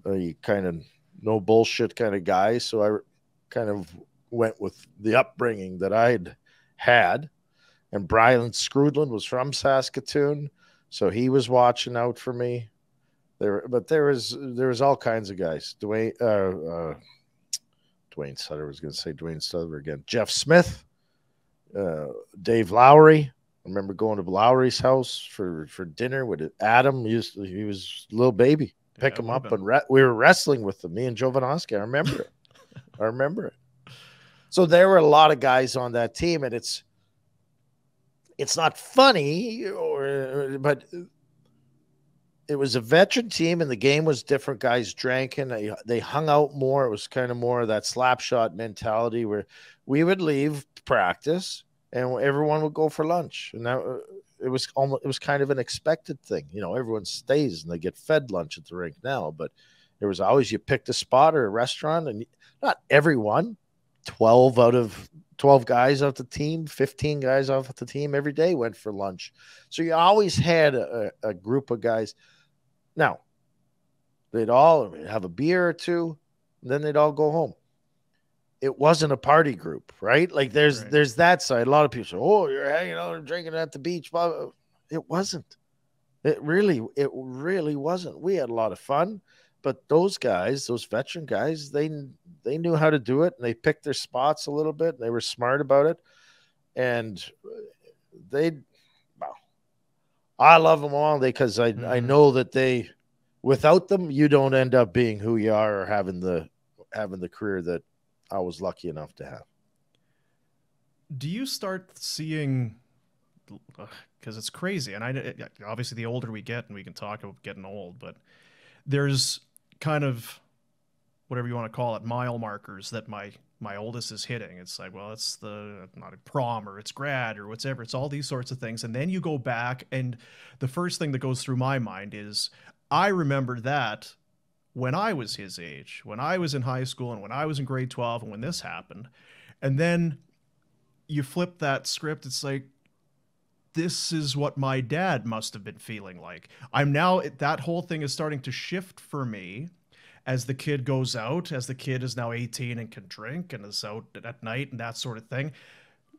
a kind of no bullshit kind of guy. So I kind of went with the upbringing that I'd had. And Brian Skrudland was from Saskatoon, so he was watching out for me. There was all kinds of guys. Dwayne Sutter, I was going to say Dwayne Sutter again. Jeff Smith. Dave Lowry. I remember going to Lowry's house for dinner with Adam. He was a little baby. Pick him up and we were wrestling with him. Me and Jovanovski. I remember it. I remember it. So there were a lot of guys on that team, and it's not funny, but it was a veteran team, and the game was different. Guys drank and they hung out more. It was kind of more of that slap shot mentality where we would leave practice and everyone would go for lunch, and that it was kind of an expected thing. You know, everyone stays and they get fed lunch at the rink now, but there was always, you picked a spot or a restaurant, and not everyone, 12 guys off the team, 15 guys off the team every day went for lunch. So you always had a group of guys. Now, they'd all have a beer or two, and then they'd all go home. It wasn't a party group, right? Like there's that side. A lot of people say, oh, you're hanging out and drinking at the beach. It wasn't. It really wasn't. We had a lot of fun, but those guys, those veteran guys, they knew how to do it, and they picked their spots a little bit, and they were smart about it. And I love them all because I know that without them, you don't end up being who you are or having the career that I was lucky enough to have. Do you start seeing because it's crazy. And obviously the older we get, and we can talk about getting old, but there's kind of whatever you want to call it, mile markers that my oldest is hitting. It's like, well, it's the not a prom or it's grad or whatever. It's all these sorts of things. And then you go back, and the first thing that goes through my mind is I remember that when I was his age, when I was in high school and when I was in grade 12 and when this happened. And then you flip that script, it's like, this is what my dad must have been feeling like. I'm now, that whole thing is starting to shift for me as the kid goes out, as the kid is now 18 and can drink and is out at night and that sort of thing.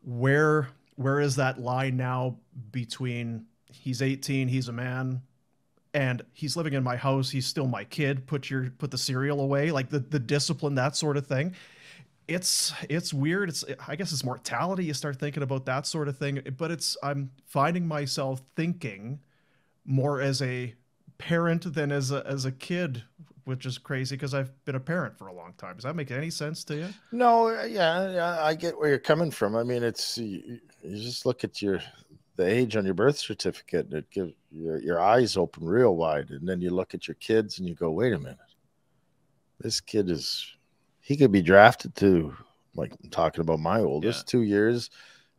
Where is that line now between he's 18, he's a man, and he's living in my house, he's still my kid, put the cereal away, like the discipline, that sort of thing. It's weird. I guess it's mortality. You start thinking about that sort of thing, but I'm finding myself thinking more as a parent than as a kid, which is crazy because I've been a parent for a long time. Does that make any sense to you? No, yeah, I get where you're coming from. I mean, you just look at the age on your birth certificate, and it gives your eyes open real wide, and then you look at your kids and you go, wait a minute, this kid he could be drafted to, like I'm talking about my oldest, 2 years.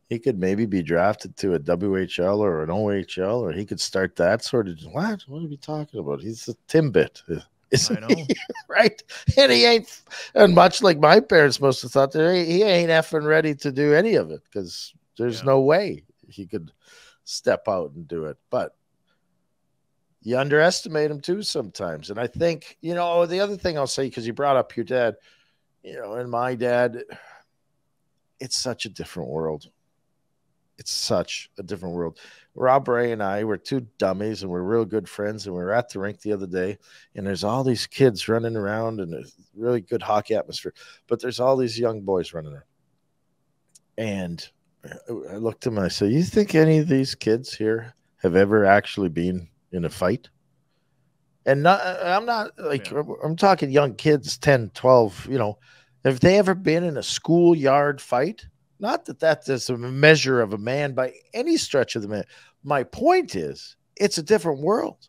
He could maybe be drafted to a WHL or an OHL, or he could start that sort of. What are we talking about? He's a Timbit. I know. He? Right? And he ain't, and much like my parents must have thought, he ain't effing ready to do any of it because there's no way he could step out and do it. But you underestimate him too sometimes. And I think, the other thing I'll say, because you brought up your dad, and my dad, it's such a different world. It's such a different world. Rob Ray and I were two dummies, and we're real good friends. And we were at the rink the other day, and there's all these kids running around, and a really good hockey atmosphere. But there's all these young boys running around. And I looked at him and I said, you think any of these kids here have ever actually been in a fight? And I'm not like, I'm talking young kids, 10, 12, have they ever been in a schoolyard fight? Not that is a measure of a man by any stretch of the man. My point is, it's a different world.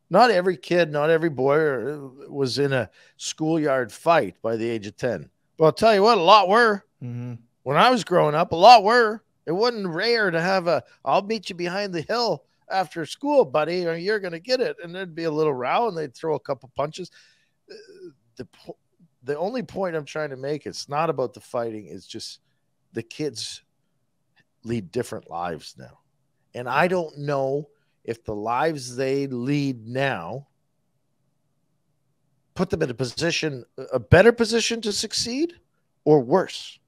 Not every kid, not every boy was in a schoolyard fight by the age of 10. But I'll tell you what, a lot were. Mm-hmm. When I was growing up, a lot were. It wasn't rare to have I'll meet you behind the hill after school, buddy, or you're going to get it. And there'd be a little row, and they'd throw a couple punches. The only point I'm trying to make, it's not about the fighting. It's just the kids lead different lives now. And I don't know if the lives they lead now put them in a better position to succeed or worse.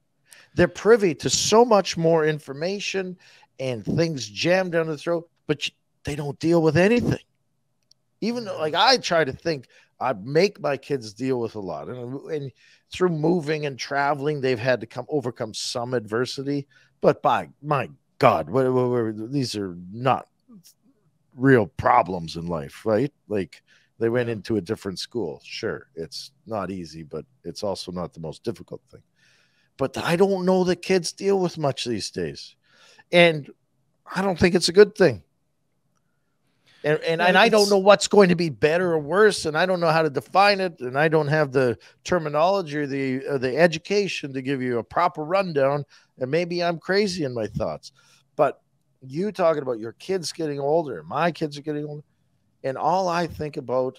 They're privy to so much more information and things jammed down the throat, but they don't deal with anything. Even though, like, I try to think, I make my kids deal with a lot. And through moving and traveling, they've had to overcome some adversity. But by my God, these are not real problems in life, right? Like, they went into a different school. Sure, it's not easy, but it's also not the most difficult thing. But I don't know that kids deal with much these days. And I don't think it's a good thing. And I don't know what's going to be better or worse, and I don't know how to define it, and I don't have the terminology or the education to give you a proper rundown, and maybe I'm crazy in my thoughts. But you talking about your kids getting older, my kids are getting older, and all I think about,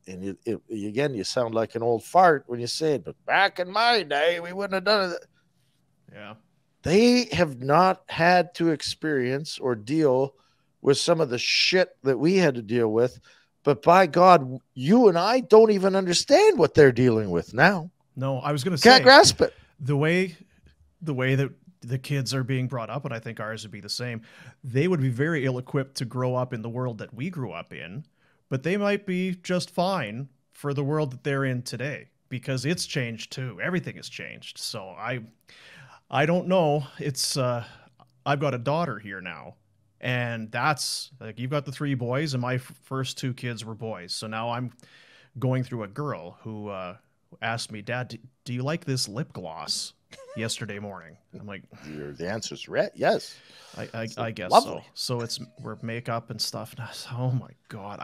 and again, you sound like an old fart when you say it, but back in my day, we wouldn't have done it. Yeah. They have not had to experience or deal with some of the shit that we had to deal with. But by God, you and I don't even understand what they're dealing with now. No, I was going to say, can't grasp it. The way that the kids are being brought up, and I think ours would be the same, they would be very ill-equipped to grow up in the world that we grew up in, but they might be just fine for the world that they're in today, because it's changed too. Everything has changed. So I don't know. It's I've got a daughter here now. And that's like, you've got the three boys, and my first two kids were boys. So now I'm going through a girl who asked me, Dad, do you like this lip gloss yesterday morning. I'm like, The answer is red. Yes. I guess lovely. so. We're makeup and stuff. And oh my God.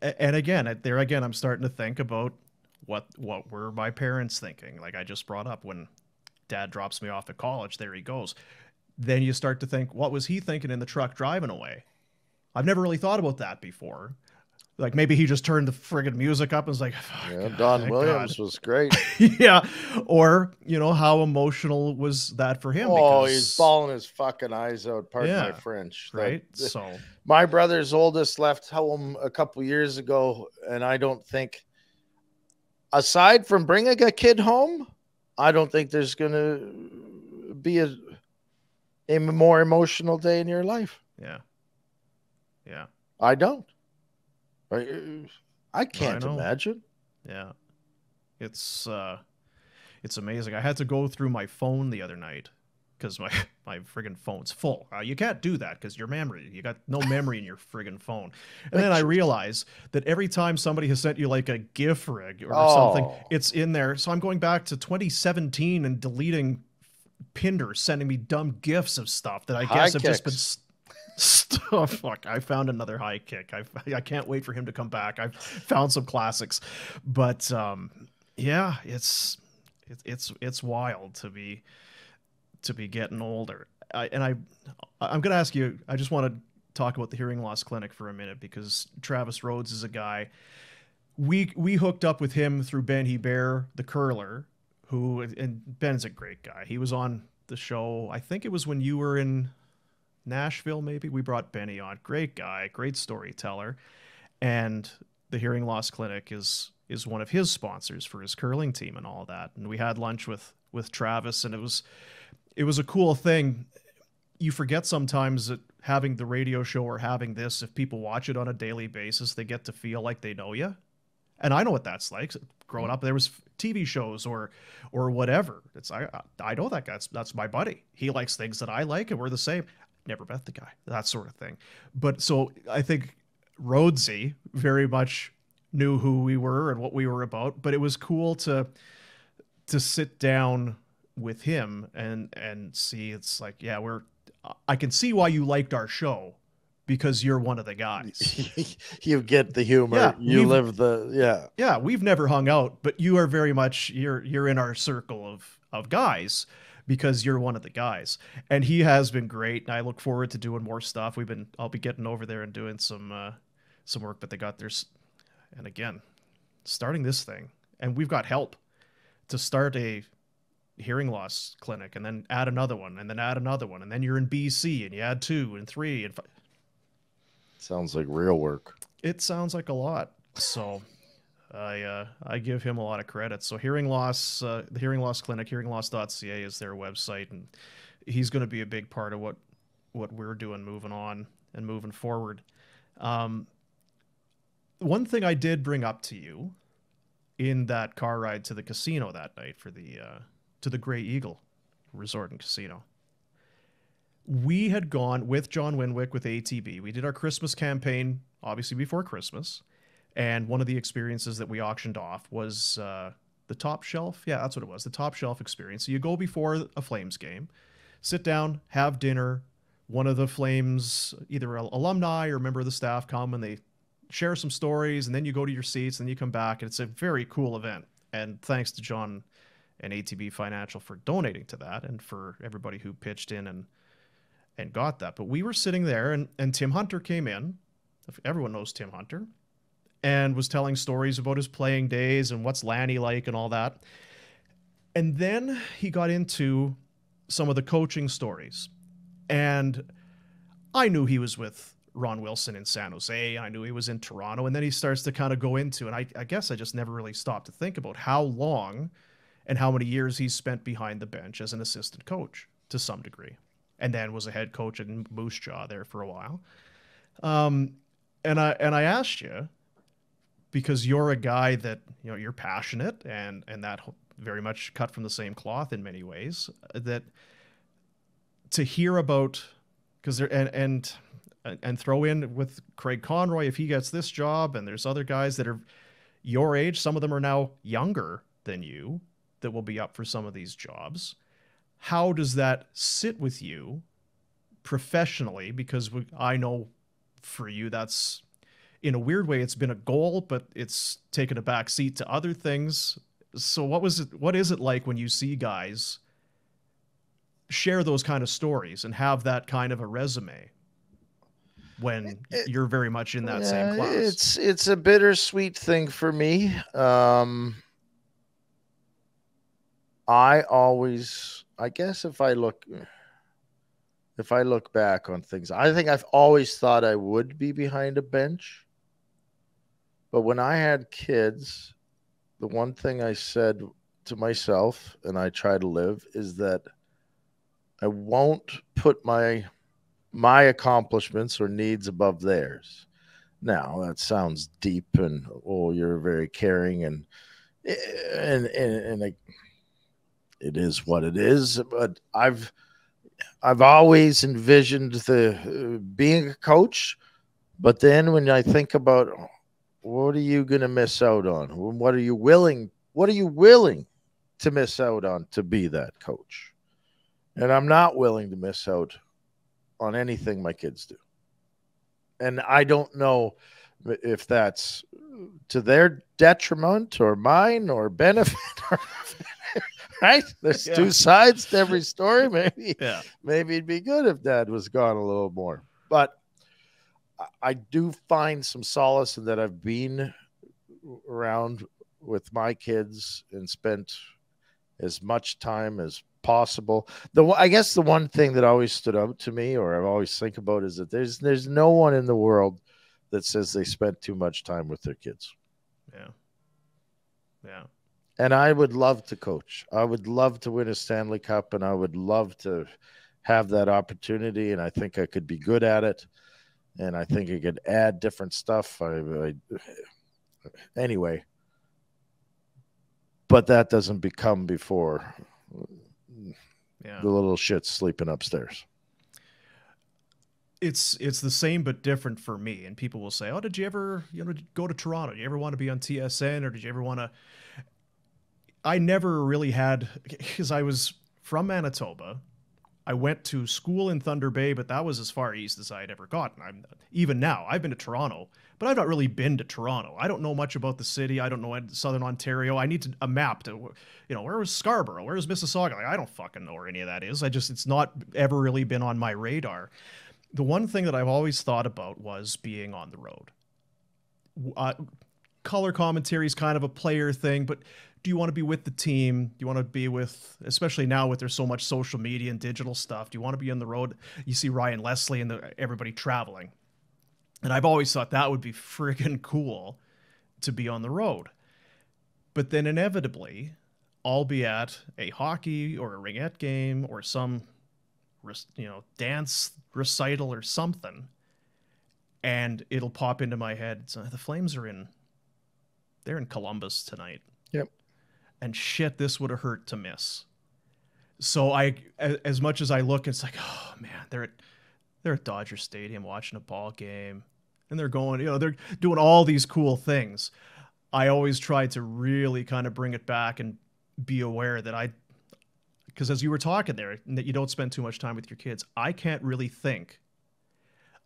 And again, there again, I'm starting to think about what were my parents thinking? Like I just brought up, when dad drops me off at college, there he goes. Then you start to think, what was he thinking in the truck driving away? I've never really thought about that before. Like maybe he just turned the friggin' music up and was like, oh, Yeah, God, Don thank Williams God. was great. Yeah. Or, how emotional was that for him? Oh, Because, he's bawling his fucking eyes out. Pardon my yeah, French. right. So, My brother's oldest left home a couple years ago, and I don't think, aside from bringing a kid home, I don't think there's going to be a more emotional day in your life. yeah. Yeah. I don't. I can't imagine. Yeah. It's amazing. I had to go through my phone the other night because my friggin' phone's full. You can't do that because you got no memory in your friggin' phone. And then I realize that every time somebody has sent you like a GIF or something, it's in there. So I'm going back to 2017 and deleting Pinder sending me dumb GIFs of stuff that I guess have just been stuff. Fuck, I found another high kick. I can't wait for him to come back. I've found some classics, but yeah, it's wild to be getting older. I'm going to ask you, I just want to talk about the hearing loss clinic for a minute, because Travis Rhodes is a guy we hooked up with him through Ben Hebert, the curler, and Ben's a great guy. He was on the show, I think it was when you were in Nashville, maybe. We brought Benny on. Great guy, great storyteller. And the hearing loss clinic is one of his sponsors for his curling team and all that. And we had lunch with Travis, and it was a cool thing. You forget sometimes that having the radio show or having this, if people watch it on a daily basis, they get to feel like they know you. And I know what that's like. Growing up, there was TV shows or whatever. I know that guy. That's my buddy. He likes things that I like, and we're the same. Never met the guy, that sort of thing. But so I think Rhodesy very much knew who we were and what we were about. But it was cool to sit down with him and see. It's like, yeah, I can see why you liked our show, because you're one of the guys. You get the humor. Yeah, you live Yeah, we've never hung out, but you are very much, you're in our circle of guys, because you're one of the guys. And he has been great, and I look forward to doing more stuff. I'll be getting over there and doing some work, but they got theirs. And again, starting this thing, and we've got help to start a hearing loss clinic, and then add another one, and then add another one, and then you're in BC and you add 2 and 3 and 5. Sounds like real work. It sounds like a lot. So I give him a lot of credit. So hearing loss, the hearing loss clinic, hearingloss.ca is their website, and he's going to be a big part of what we're doing moving on and moving forward. One thing I did bring up to you in that car ride to the casino that night for to the Grey Eagle Resort and Casino. We had gone with John Winwick with ATB. We did our Christmas campaign, obviously before Christmas. And one of the experiences that we auctioned off was the Top Shelf. Yeah, that's what it was, the Top Shelf experience. So you go before a Flames game, sit down, have dinner. One of the Flames, either an alumni or a member of the staff, come and they share some stories, and then you go to your seats, and you come back, and it's a very cool event. And thanks to John and ATB Financial for donating to that, and for everybody who pitched in and got that. But we were sitting there, and Tim Hunter came in. Everyone knows Tim Hunter, and was telling stories about his playing days and what's Lanny like and all that. And then he got into some of the coaching stories. And I knew he was with Ron Wilson in San Jose. I knew he was in Toronto. And then he starts to kind of go into, and I guess I just never really stopped to think about how long and how many years he's spent behind the bench as an assistant coach to some degree. And then was a head coach in Moose Jaw there for a while. And I asked you, because you're a guy that, you're passionate and that very much cut from the same cloth in many ways, that to hear about, because there, and throw in with Craig Conroy, if he gets this job, and there's other guys that are your age, some of them are now younger than you, that will be up for some of these jobs. How does that sit with you professionally? Because I know for you, that's in a weird way, it's been a goal, but it's taken a back seat to other things. So what is it like when you see guys share those kind of stories and have that kind of a resume when you're very much in that same class? It's a bittersweet thing for me. I guess if I look back on things, I think I've always thought I would be behind a bench. But when I had kids, the one thing I said to myself, and I try to live, is that I won't put my accomplishments or needs above theirs. Now that sounds deep, and you're very caring, and like, it is what it is. But I've always envisioned being a coach, but then when I think about what are you going to miss out on, what are you willing to miss out on to be that coach? And I'm not willing to miss out on anything my kids do. And I don't know if that's to their detriment or mine or benefit. Right? There's two sides to every story. Maybe it'd be good if Dad was gone a little more. But I do find some solace in that I've been around with my kids and spent as much time as possible. I guess the one thing that always stood out to me, or I always think about, is that there's no one in the world that says they spent too much time with their kids. Yeah. And I would love to coach. I would love to win a Stanley Cup, and I would love to have that opportunity. And I think I could be good at it. And I think I could add different stuff. Anyway, but that doesn't become before the little shit's sleeping upstairs. It's the same but different for me. And people will say, "Oh, did you ever go to Toronto? Did you ever want to be on TSN, or did you ever want to?" I never really had, because I was from Manitoba. I went to school in Thunder Bay, but that was as far east as I had ever gotten. Even now, I've been to Toronto, but I've not really been to Toronto. I don't know much about the city. I don't know Southern Ontario. I need a map to, where was Scarborough? Where is Mississauga? Like, I don't fucking know where any of that is. It's not ever really been on my radar. The one thing that I've always thought about was being on the road. Color commentary is kind of a player thing, but do you want to be with the team? Do you want to be with, especially now with there's so much social media and digital stuff, do you want to be on the road? You see Ryan Leslie and everybody traveling. And I've always thought that would be friggin' cool to be on the road. But then inevitably, I'll be at a hockey or a ringette game or some, dance recital or something, and it'll pop into my head, the Flames they're in Columbus tonight. Yep. And shit, this would have hurt to miss. So as much as I look, it's like, oh man, they're at Dodger Stadium watching a ball game, and they're going, they're doing all these cool things. I always try to really kind of bring it back and be aware that because as you were talking there, that you don't spend too much time with your kids. I can't really think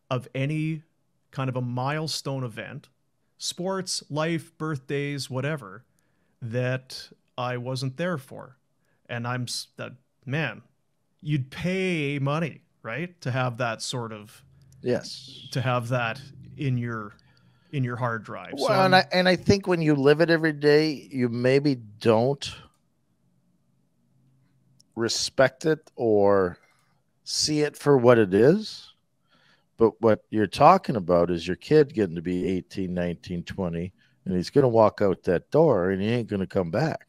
of any kind of a milestone event, sports, life, birthdays, whatever, that I wasn't there for. And man, you'd pay money, right? To have that sort of, to have that in your hard drive. Well, so and I think when you live it every day, you maybe don't respect it or see it for what it is. But what you're talking about is your kid getting to be 18, 19, 20, and he's going to walk out that door and he ain't going to come back.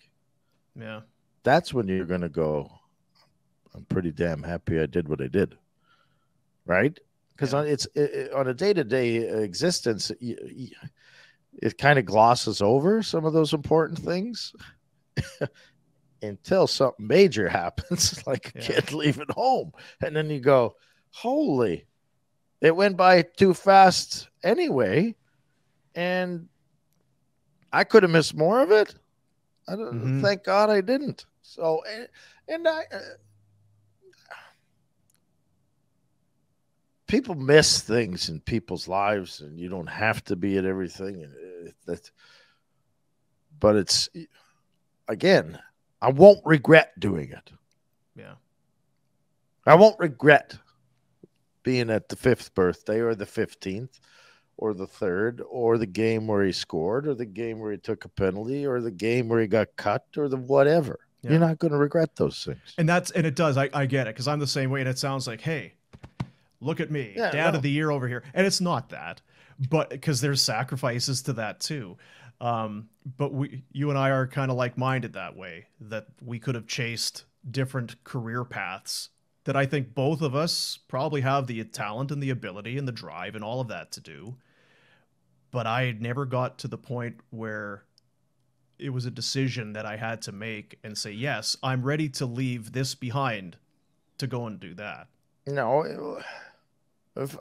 Yeah. That's when you're going to go, I'm pretty damn happy I did what I did. Right? Because on a day-to-day existence, it kind of glosses over some of those important things until something major happens, like a kid leaving home. And then you go, holy, it went by too fast anyway, and I could have missed more of it. I don't, thank God I didn't. So, and I, people miss things in people's lives, and you don't have to be at everything. But it's, again, I won't regret doing it. Yeah. I won't regret being at the 5th birthday or the 15th or the 3rd or the game where he scored or the game where he took a penalty or the game where he got cut or the whatever. Yeah. You're not going to regret those things. And it does. I get it, because I'm the same way, and it sounds like, hey, look at me, dad of the year over here. And it's not that, but because there's sacrifices to that too. But you and I are kind of like-minded that way, that we could have chased different career paths that I think both of us probably have the talent and the ability and the drive and all of that to do. But I never got to the point where it was a decision that I had to make and say, yes, I'm ready to leave this behind to go and do that. No,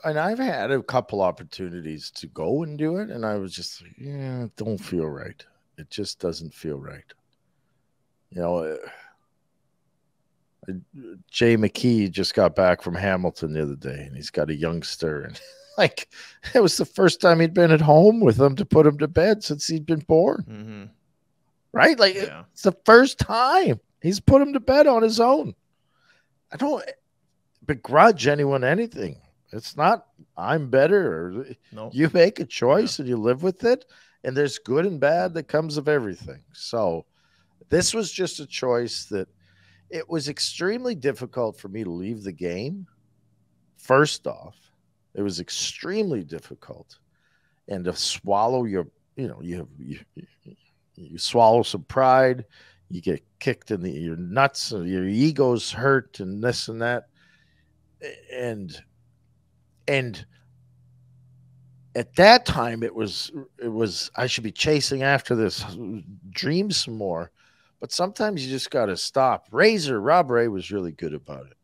and I've had a couple opportunities to go and do it, and I was just, it don't feel right. It just doesn't feel right. You know, Jay McKee just got back from Hamilton the other day, and he's got a youngster, and like, it was the first time he'd been at home with him to put him to bed since he'd been born. Right? Like, it's the first time he's put him to bed on his own. I don't begrudge anyone anything. It's not I'm better, or no. You make a choice and you live with it, and there's good and bad that comes of everything. So this was just a choice that it was extremely difficult for me to leave the game. First off, it was extremely difficult, and to swallow your, you swallow some pride, you get kicked in your nuts, your ego's hurt, and this and that, and at that time it was I should be chasing after this dream some more, but sometimes you just got to stop. Rob Ray was really good about it,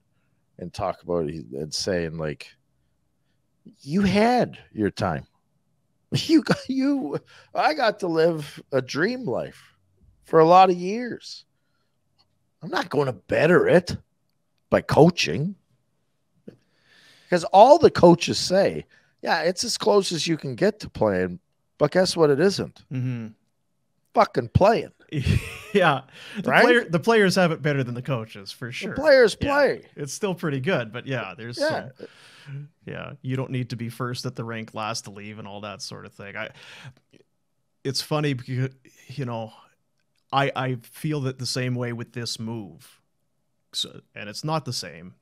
and talk about it and saying, like, you had your time. I got to live a dream life for a lot of years. I'm not going to better it by coaching. Because all the coaches say, yeah, it's as close as you can get to playing, but guess what? It isn't. Fucking playing. Yeah. The players have it better than the coaches, for sure. The players play. It's still pretty good, but there's some. Yeah, you don't need to be first at the rink, last to leave, and all that sort of thing. It's funny because, I feel that the same way with this move. So, and it's not the same.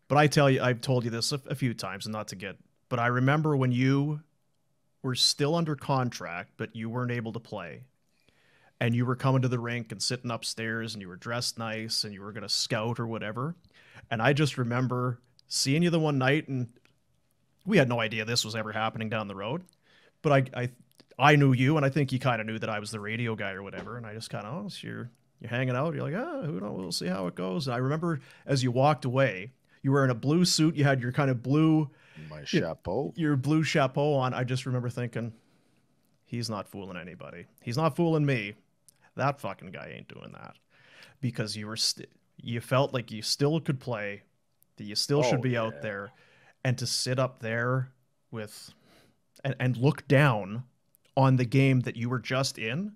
But I've told you this a few times, and not to get, but I remember when you were still under contract, but you weren't able to play, and you were coming to the rink and sitting upstairs, and you were dressed nice, and you were going to scout or whatever. And I just remember seeing you the one night, and we had no idea this was ever happening down the road, but I knew you, and I think you kind of knew that I was the radio guy or whatever, and I just kind of, so you're hanging out, you're like, who knows, we'll see how it goes. And I remember as you walked away, you were in a blue suit. You had your kind of blue, your blue chapeau on. I just remember thinking, he's not fooling anybody. He's not fooling me. That fucking guy ain't doing that, because you felt like you still could play, that you still should be out there, and to sit up there with, and look down on the game that you were just in,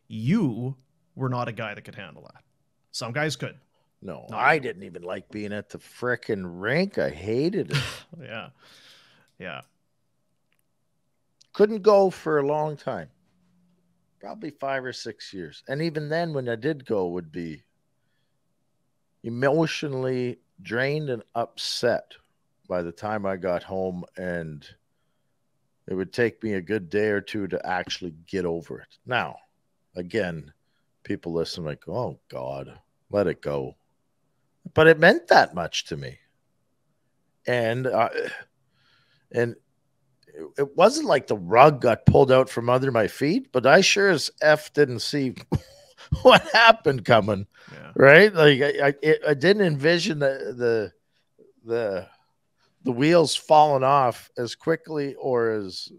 you were not a guy that could handle that. Some guys could. No, I didn't even like being at the frickin' rink. I hated it. Yeah. Couldn't go for a long time. Probably 5 or 6 years. And even then, when I did go, would be emotionally drained and upset by the time I got home, and it would take me a good day or two to actually get over it. Now, again, people listen like, oh, God, let it go. But it meant that much to me. And it wasn't like the rug got pulled out from under my feet, but I sure as F didn't see what happened coming. Right? Like I didn't envision the wheels falling off as quickly or as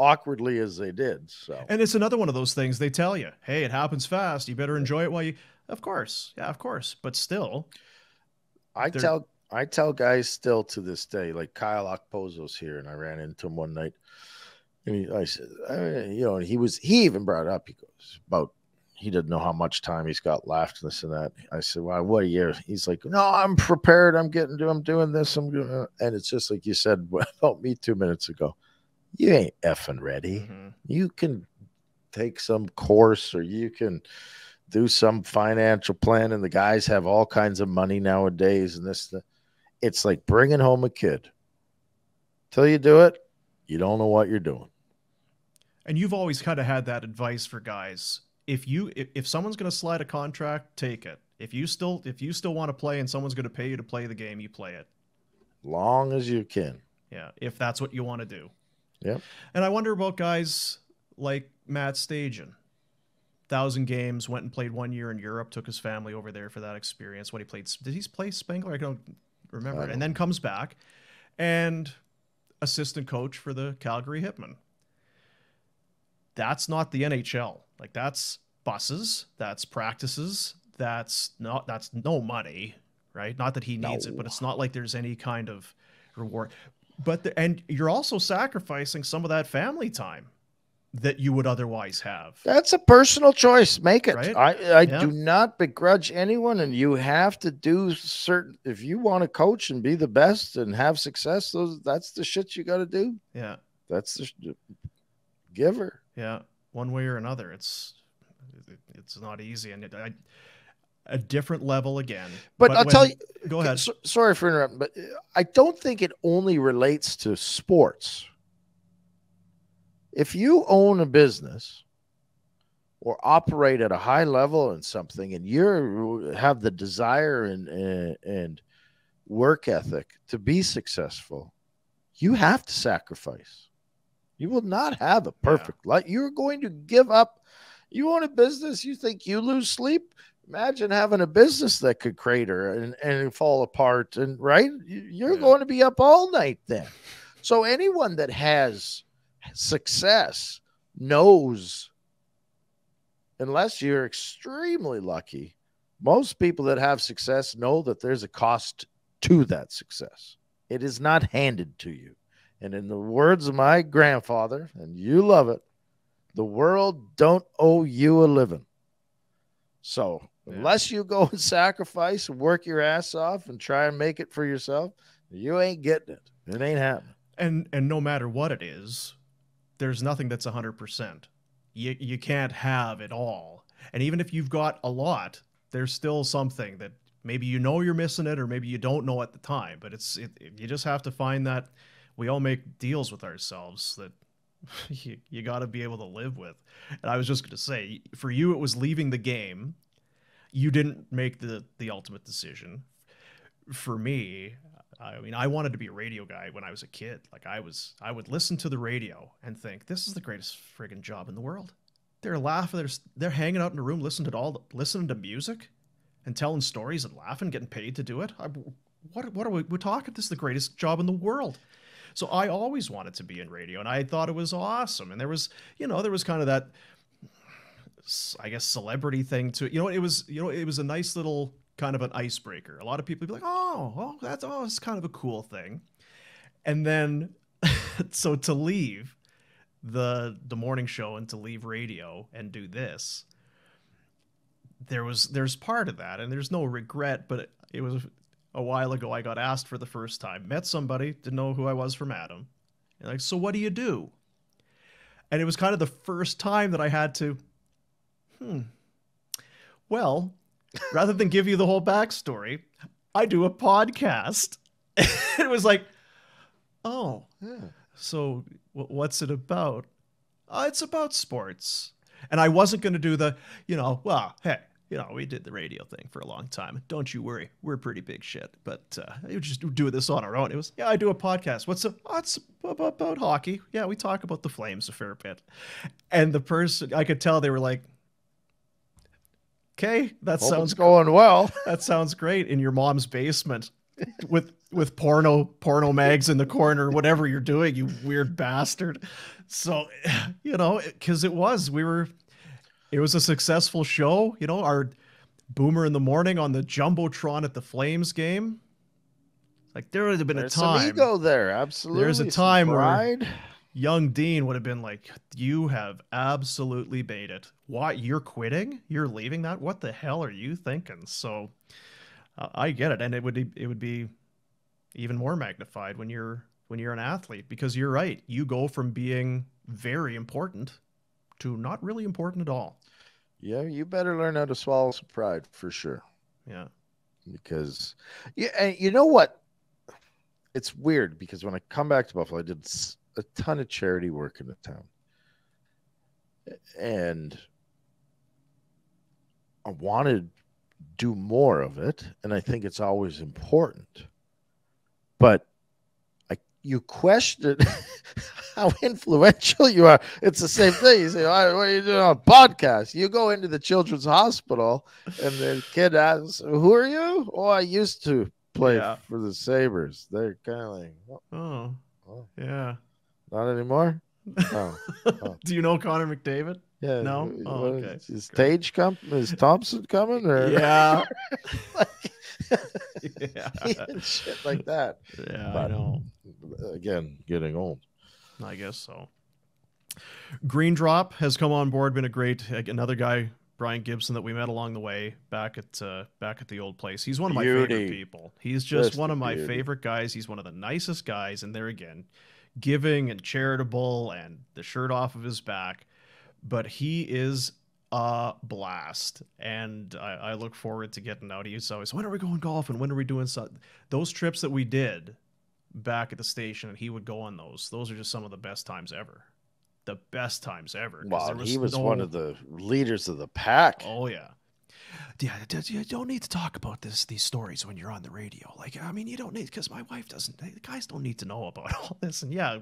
awkwardly as they did. So, And it's another one of those things they tell you, hey, it happens fast. You better enjoy it while you, of course. Yeah, of course. But still, I tell guys still to this day, like Kyle Okpozo's here, and I ran into him one night. And I said, he even brought up, he goes, about he didn't know how much time he's got left, this and that. I said, well, what a year? He's like, no, I'm prepared. I'm doing this. I'm doing that. And it's just like you said about me 2 minutes ago. You ain't effing ready. mm-hmm. You can take some course, or you can do some financial plan. And the guys have all kinds of money nowadays. And it's like bringing home a kid. Till you do it, you don't know what you're doing. And you've always kind of had that advice for guys. If someone's going to slide a contract, take it. If you still want to play and someone's going to pay you to play the game, you play it. Long as you can. Yeah, if that's what you want to do. Yep. And I wonder about guys like Matt Stajan. 1,000 games, went and played 1 year in Europe, took his family over there for that experience. Did he play Spangler? I don't remember. And then comes back and assistant coach for the Calgary Hitmen. That's not the NHL. Like, that's buses, that's practices, that's no money, right? Not that he needs it, but it's not like there's any kind of reward. And you're also sacrificing some of that family time that you would otherwise have. That's a personal choice. Make it. Right? I do not begrudge anyone, and you have to do certain. If you want to coach and be the best and have success, that's the shit you got to do. Yeah, that's the giver. Yeah, one way or another, it's not easy, and a different level again. But I'll tell you. Go ahead. Sorry for interrupting, but I don't think it only relates to sports. If you own a business or operate at a high level in something, and you have the desire and work ethic to be successful, you have to sacrifice. You will not have a perfect life. You're going to give up. You own a business, you think you lose sleep? Imagine having a business that could crater and fall apart, and right? You're going to be up all night then. So anyone that has success knows, unless you're extremely lucky, most people that have success know that there's a cost to that success. It is not handed to you. And in the words of my grandfather, and you love it, the world don't owe you a living. So unless you go and sacrifice and work your ass off and try and make it for yourself, you ain't getting it. It ain't happening. And no matter what it is, there's nothing that's 100%. You can't have it all. And even if you've got a lot, there's still something that maybe you know you're missing it, or maybe you don't know at the time. But you just have to find that. We all make deals with ourselves that you got to be able to live with. And I was just going to say, for you, it was leaving the game. You didn't make the ultimate decision. For me, I mean, I wanted to be a radio guy when I was a kid. Like, I would listen to the radio and think, this is the greatest friggin' job in the world. They're laughing. They're hanging out in a room, listening to music and telling stories and laughing, getting paid to do it. What are we talking? This is the greatest job in the world. So I always wanted to be in radio, and I thought it was awesome. And there was kind of that, I guess, celebrity thing to it. It was a nice little kind of an icebreaker. A lot of people would be like, it's kind of a cool thing. And then, so to leave the morning show and to leave radio and do this, there's part of that, and there's no regret, but it was a while ago. I got asked for the first time, met somebody, didn't know who I was from Adam. And like, so what do you do? And it was kind of the first time that I had to, well, rather than give you the whole backstory, I do a podcast. It was like, oh, so what's it about? It's about sports. And I wasn't going to do the, hey, we did the radio thing for a long time. Don't you worry. We're pretty big shit. But we just do this on our own. It was, I do a podcast. It's about hockey. Yeah, we talk about the Flames a fair bit. And the person, I could tell they were like, okay, that sounds going well. That sounds great in your mom's basement. with porno mags in the corner, whatever you're doing, you weird bastard. So, because it was a successful show. Our Boomer in the morning on the Jumbotron at the Flames game. Like there would have been There's some ego there, absolutely. There's a time where young Dean would have been like, "You have absolutely baited. What? You're quitting? You're leaving that? What the hell are you thinking?" So I get it, and it would be even more magnified when you're an athlete, because you're right. You go from being very important to not really important at all. Yeah, you better learn how to swallow some pride for sure. Yeah, because and you know what? It's weird because when I come back to Buffalo, I did a ton of charity work in the town, and I wanted to do more of it, and I think it's always important. But you question how influential you are. It's the same thing. You say, "What are you doing on a podcast?" You go into the children's hospital, and the kid asks, "Who are you?" "Oh, I used to play for the Sabres." They're kind of like, oh, yeah. Not anymore? Oh. Do you know Connor McDavid? Yeah. No? Oh, okay. Is Thompson coming? Or yeah. and shit like that. Yeah, but, I know. Again, getting old. I guess so. Green Drop has come on board, been another guy, Brian Gibson, that we met along the way back at the old place. He's one of my favorite people. He's just one of my favorite guys. He's one of the nicest guys, and there again, giving and charitable and the shirt off of his back. But he is a blast, and I look forward to getting out. He's always, "When are we going golfing? When are we doing something?" Those trips that we did back at the station, and he would go on those are just some of the best times ever. The best times ever. Wow, he was one of the leaders of the pack. Oh yeah. Yeah, you don't need to talk about these stories when you're on the radio. Like, I mean, you don't need, because my wife doesn't. The guys don't need to know about all this. And yeah,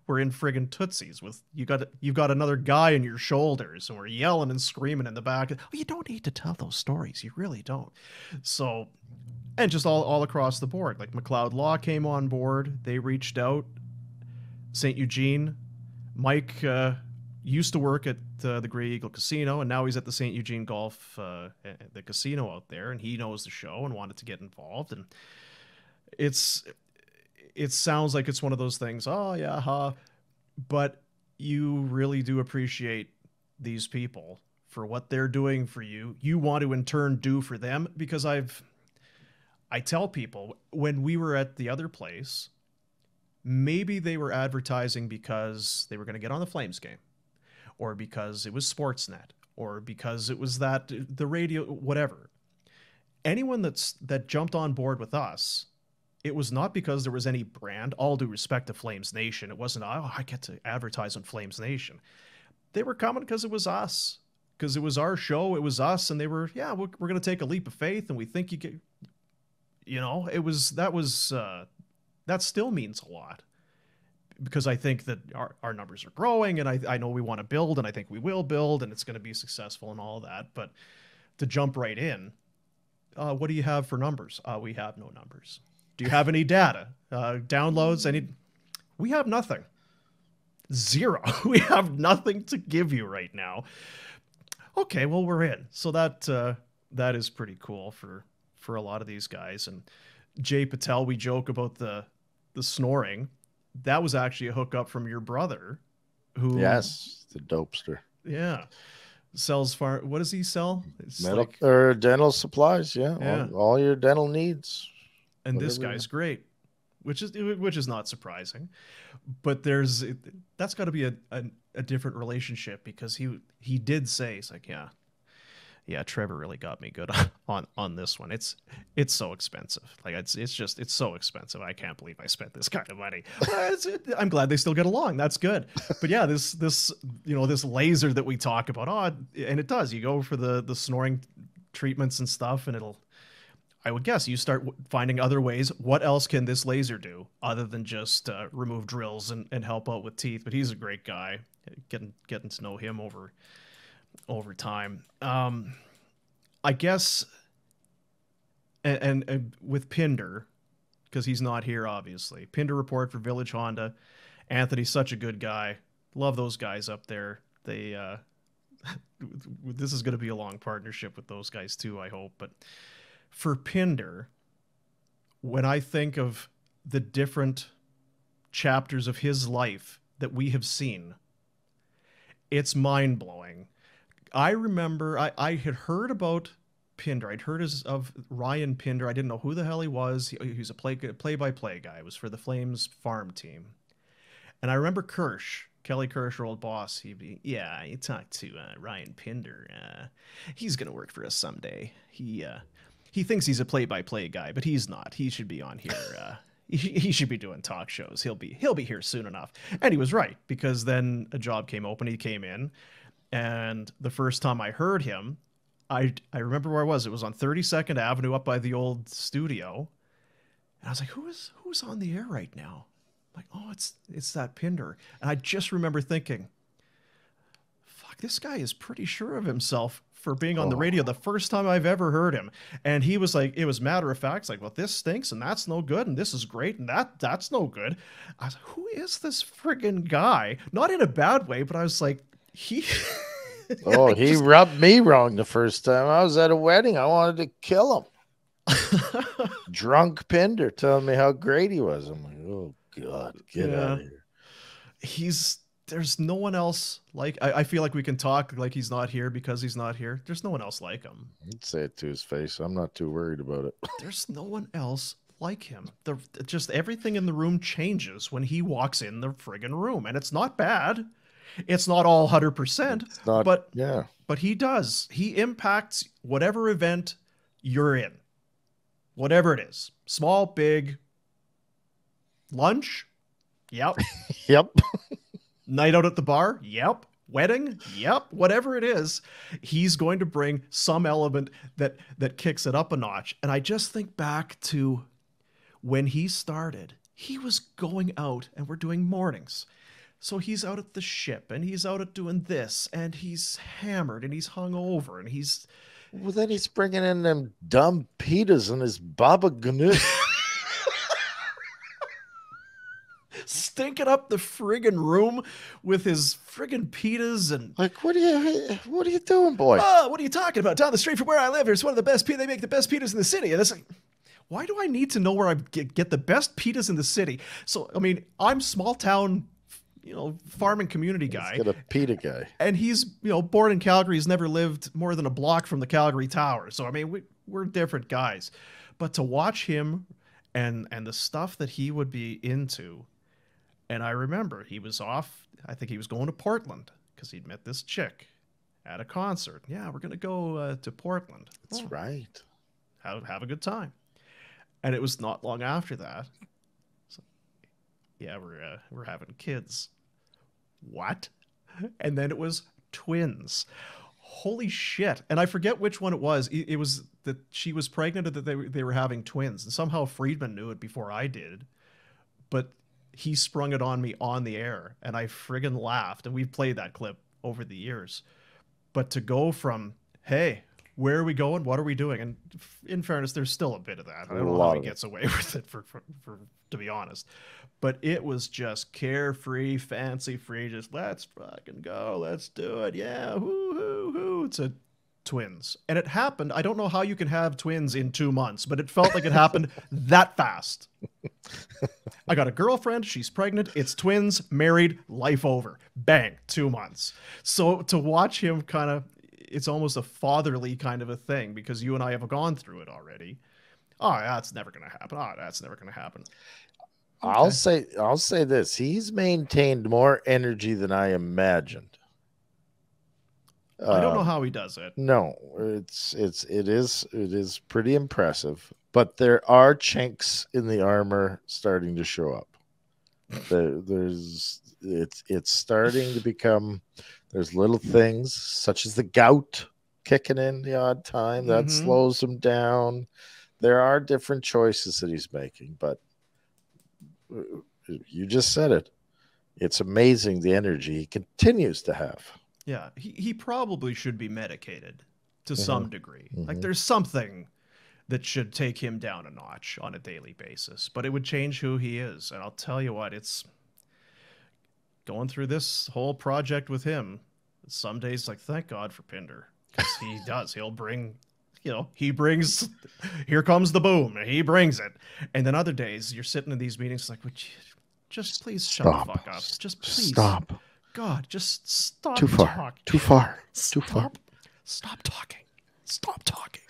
we're in friggin' Tootsies with you've got another guy on your shoulders, and we're yelling and screaming in the back. Oh, you don't need to tell those stories. You really don't. So, and just all across the board, like McLeod Law came on board. They reached out. St. Eugene, Mike used to work at the Grey Eagle Casino, and now he's at the St. Eugene Golf, the casino out there, and he knows the show and wanted to get involved. And it sounds like it's one of those things, oh yeah, but you really do appreciate these people for what they're doing for you. You want to in turn do for them, because I tell people, when we were at the other place, maybe they were advertising because they were going to get on the Flames game, or because it was Sportsnet, or because it was the radio, whatever. Anyone that jumped on board with us, it was not because there was any brand. All due respect to FlamesNation, it wasn't, oh, I get to advertise on FlamesNation. They were coming because it was us, because it was our show, it was us, and they were, yeah, we're going to take a leap of faith, and we think you get, that still means a lot. Because I think that our numbers are growing, and I know we want to build, and I think we will build, and it's going to be successful and all that. But to jump right in, what do you have for numbers? We have no numbers. Do you have any data? Downloads? We have nothing. Zero. We have nothing to give you right now. Okay, well, we're in. So that is pretty cool for a lot of these guys. And Jay Patel, we joke about the snoring. That was actually a hookup from your brother, who, yes, the dopester. Yeah, sells what does he sell? It's or dental supplies. Yeah. All your dental needs. And this guy's great, which is not surprising, but that's got to be a different relationship, because he did say, it's like, yeah, Trevor really got me good on this one. It's so expensive. Like it's so expensive. I can't believe I spent this kind of money. I'm glad they still get along. That's good. But yeah, this laser that we talk about, and it does. You go for the snoring treatments and stuff, and I would guess you start finding other ways. What else can this laser do other than just remove drills and help out with teeth? But he's a great guy. Getting to know him over time. I guess and with Pinder, because he's not here, obviously. Pinder report for Village Honda. Anthony's such a good guy. Love those guys up there. They this is going to be a long partnership with those guys too, I hope. But for Pinder, when I think of the different chapters of his life that we have seen, it's mind-blowing. I remember I had heard about Pinder. I'd heard of Ryan Pinder. I didn't know who the hell he was. He was a play-by-play guy. It was for the Flames farm team. And I remember Kelly Kirsch, our old boss, he'd be, yeah, you talk to Ryan Pinder. He's going to work for us someday. He thinks he's a play-by-play guy, but he's not. He should be on here. He should be doing talk shows. He'll be here soon enough. And he was right, because then a job came open. He came in, and the first time I heard him, I remember where I was. It was on 32nd Avenue up by the old studio. And I was like, who's on the air right now? I'm like, oh, it's that Pinder. And I just remember thinking, fuck, this guy is pretty sure of himself for being on the radio the first time I've ever heard him. And he was like, it was matter of fact, it's like, well, this stinks and that's no good and this is great and that's no good. I was like, who is this friggin' guy? Not in a bad way, but I was like, he he rubbed me wrong the first time. I was at a wedding. I wanted to kill him. Drunk Pinder telling me how great he was. I'm like, oh God, get out of here. There's no one else like, I feel like we can talk like he's not here because he's not here. There's no one else like him. I'd say it to his face. I'm not too worried about it. There's no one else like him. Just everything in the room changes when he walks in the friggin' room, and it's not bad. It's not all 100%, but yeah. But he does. He impacts whatever event you're in, whatever it is, small, big, lunch, yep, yep. Night out at the bar, yep. Wedding, yep. Whatever it is, he's going to bring some element that kicks it up a notch. And I just think back to when he started. He was going out, and we're doing mornings. So he's out at the ship, and he's out at doing this, and he's hammered, and he's hungover, and he's... Well, then he's bringing in them dumb pitas and his baba ganoush. Stinking up the friggin' room with his friggin' pitas and... Like, what are you doing, boy? Oh, what are you talking about? Down the street from where I live, there's one of the best pitas. They make the best pitas in the city. And it's like... Why do I need to know where I get the best pitas in the city? So, I mean, I'm small town... farming community guy. He's got a pita guy. And he's, born in Calgary. He's never lived more than a block from the Calgary Tower. So, I mean, we're different guys. But to watch him and the stuff that he would be into, and I remember he was off, I think he was going to Portland because he'd met this chick at a concert. Yeah, we're going to go to Portland. That's right. Have a good time. And it was not long after that. Yeah, we're having kids. What? And then it was twins. Holy shit. And I forget which one it was. It was that she was pregnant or that they were having twins. And somehow Friedman knew it before I did. But he sprung it on me on the air. And I friggin' laughed. And we've played that clip over the years. But to go from, hey, where are we going? What are we doing? And in fairness, there's still a bit of that. I don't know how he gets away with it, for to be honest. But it was just carefree, fancy-free, just let's fucking go, let's do it, yeah, hoo. To twins. And it happened. I don't know how you can have twins in 2 months, but it felt like it happened that fast. I got a girlfriend, she's pregnant, it's twins, married, life over. Bang, 2 months. So to watch him kind of, it's almost a fatherly kind of a thing because you and I have gone through it already. Oh, that's never going to happen. Oh, that's never going to happen. Okay. I'll say this. He's maintained more energy than I imagined. I don't know how he does it. No, it is pretty impressive, but there are chinks in the armor starting to show up. It's starting to become, there's little things such as the gout kicking in the odd time that slows him down. There are different choices that he's making, but you just said it. It's amazing the energy he continues to have. Yeah, he probably should be medicated to some degree. Like there's something that should take him down a notch on a daily basis, but it would change who he is. And I'll tell you what, it's going through this whole project with him. Some days, like, thank God for Pinder, because he does. He'll bring, he brings, here comes the boom. He brings it. And then other days, you're sitting in these meetings like, would you just please shut the fuck up? Just please. Stop. God, just stop. Too far. Talking. Too far. Stop. Too far. Stop talking. Stop talking.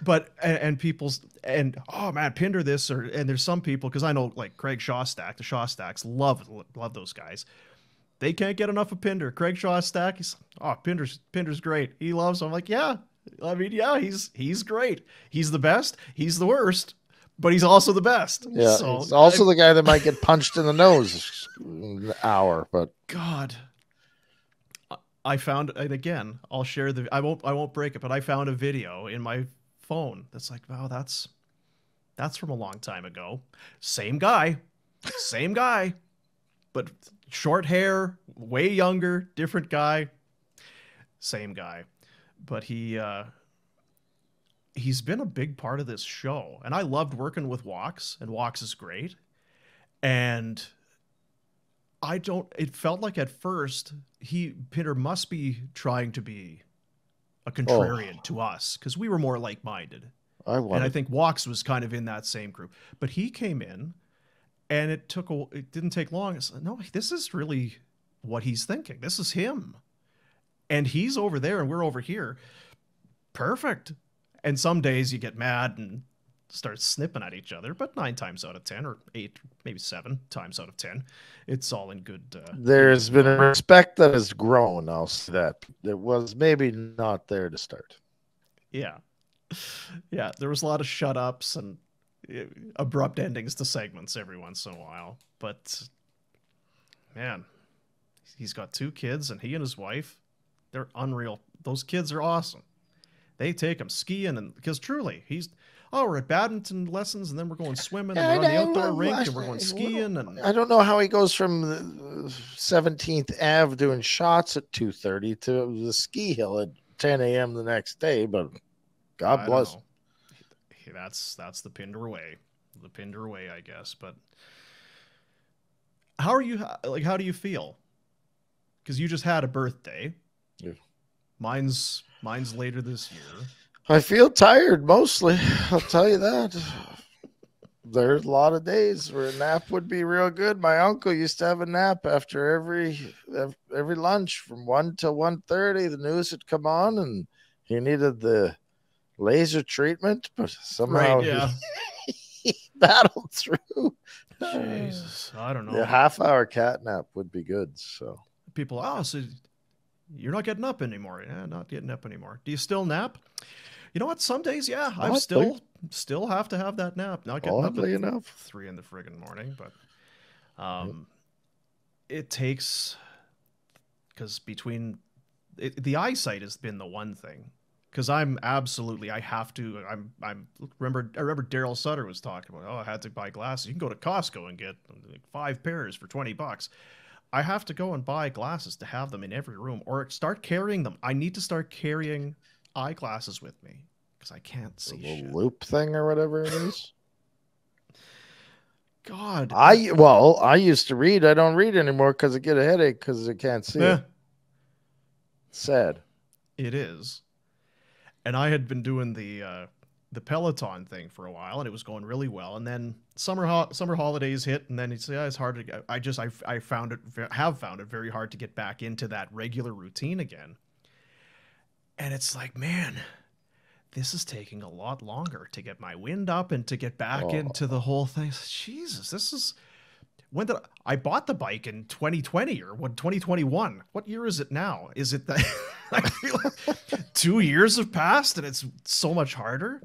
But and people's and oh man, Pinder this and there's some people, because I know like Craig Shawstack, the Shawstacks love those guys. They can't get enough of Pinder. Craig Shawstack, Pinder's great. He loves him. I'm like, yeah. I mean, yeah, he's great. He's the best. He's the worst, but he's also the best. Yeah, so, he's also the guy that might get punched in the nose an hour. But God, I found, and again, I'll share I won't break it, but I found a video in my phone that's like, wow, that's from a long time ago. Same guy, but short hair, way younger, different guy, same guy. But he's been a big part of this show, and I loved working with Walks, and Walks is great. And it felt like at first Pinder must be trying to be a contrarian to us, because we were more like-minded. And I think Walks was kind of in that same group. But he came in, and it didn't take long. It's like, no, this is really what he's thinking. This is him. And he's over there and we're over here. Perfect. And some days you get mad and start snipping at each other, but 9 times out of 10, or 8, maybe 7 times out of 10, it's all in good. There's been a respect that has grown. I'll say that. It was maybe not there to start. Yeah. Yeah. There was a lot of shut ups and abrupt endings to segments every once in a while. But man, he's got 2 kids, and he and his wife, they're unreal. Those kids are awesome. They take him skiing, and because truly, we're at badminton lessons, and then we're going swimming, and we're on the outdoor rink, and we're going skiing. And I don't know how he goes from the 17th Ave doing shots at 2:30 to the ski hill at 10 a.m. the next day, but God bless. That's the Pinder way. The Pinder way, I guess. But how do you feel? Because you just had a birthday. Yeah. Mine's later this year. I feel tired mostly. I'll tell you that. There's a lot of days where a nap would be real good. My uncle used to have a nap after every lunch from 1 till 1:30. The news would come on, and he needed the laser treatment, but somehow he battled through. Jesus, I don't know. The half-hour cat nap would be good. So people, so you're not getting up anymore. Yeah, not getting up anymore. Do you still nap? You know what? Some days, yeah, I still have to have that nap. Not getting up at 3 in the friggin' morning, but it takes, because the eyesight has been the one thing. Because I have to. I remember Daryl Sutter was talking about, I had to buy glasses. You can go to Costco and get like 5 pairs for $20. I have to go and buy glasses to have them in every room, or start carrying them. I need to start carrying eyeglasses with me because I can't see the shit. Loop thing or whatever it is. God. I used to read. I don't read anymore because I get a headache because I can't see it. Sad. It is. And I had been doing the Peloton thing for a while, and it was going really well. And then summer holidays hit, and then it's hard to get. I have found it very hard to get back into that regular routine again. And it's like, man, this is taking a lot longer to get my wind up and to get back into the whole thing. Jesus, this is I bought the bike in 2020 or 2021. What year is it now? Is it that I feel like 2 years have passed and it's so much harder?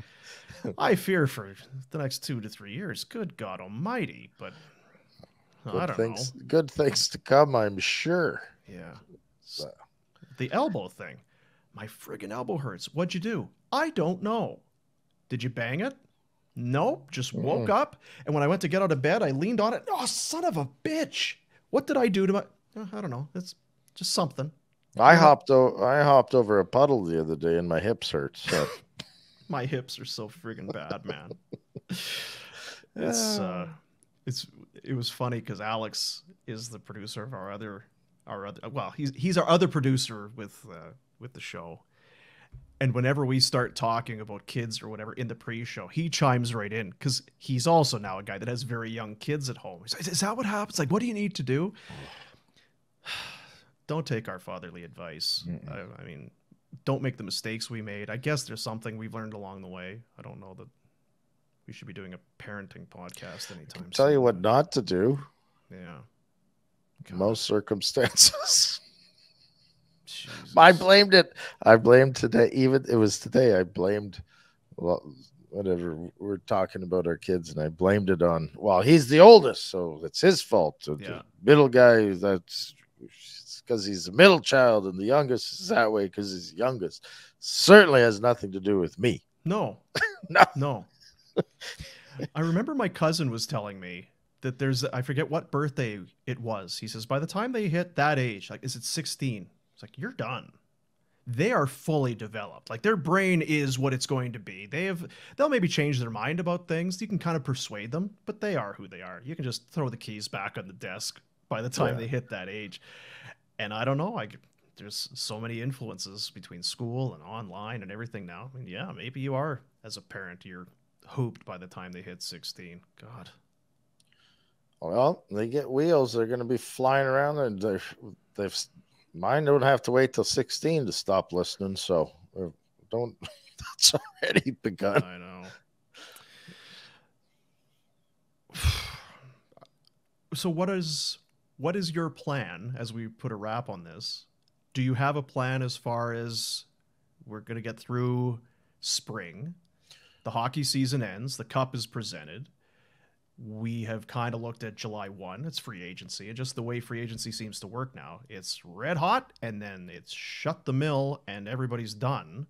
I fear for the next 2 to 3 years. Good God Almighty! But I don't know. Good things to come, I'm sure. Yeah. The elbow thing. My friggin' elbow hurts. What'd you do? I don't know. Did you bang it? Nope. Just woke up, and when I went to get out of bed, I leaned on it. Oh, son of a bitch! What did I do to my? I don't know. It's just something. I hopped over a puddle the other day, and my hips hurt. So My hips are so friggin' bad, man. It's it was funny because Alex is the producer of our other well, he's our other producer with the show. And whenever we start talking about kids or whatever in the pre-show, he chimes right in because he's also now a guy that has very young kids at home. He's like, is that what happens? Like, what do you need to do? Don't take our fatherly advice. I mean, don't make the mistakes we made. I guess there's something we've learned along the way. I don't know that we should be doing a parenting podcast anytime soon. Tell you what not to do. Yeah. God. Most circumstances. Jesus. I blamed today. Even it was today. I blamed, well, whatever. We're talking about our kids, and I blamed it on, well, he's the oldest, so it's his fault. So the middle guy, that's because he's the middle child, and the youngest is that way because he's the youngest. Certainly has nothing to do with me. No. No. I remember my cousin was telling me that I forget what birthday it was. He says, by the time they hit that age, like, is it 16? It's like, you're done. They are fully developed. Like, their brain is what it's going to be. They'll maybe change their mind about things. You can kind of persuade them, but they are who they are. You can just throw the keys back on the desk by the time they hit that age. And I don't know. There's so many influences between school and online and everything now. I mean, yeah, maybe you are, as a parent, you're hooped by the time they hit 16. God. Well, they get wheels. They're going to be flying around, and they've. Mine don't have to wait till 16 to stop listening, so don't. That's already begun. I know. So what is your plan as we put a wrap on this? Do you have a plan as far as we're going to get through spring? The hockey season ends. The cup is presented. We have kind of looked at July 1. It's free agency. And just the way free agency seems to work now, it's red hot and then it's shut the mill and everybody's done.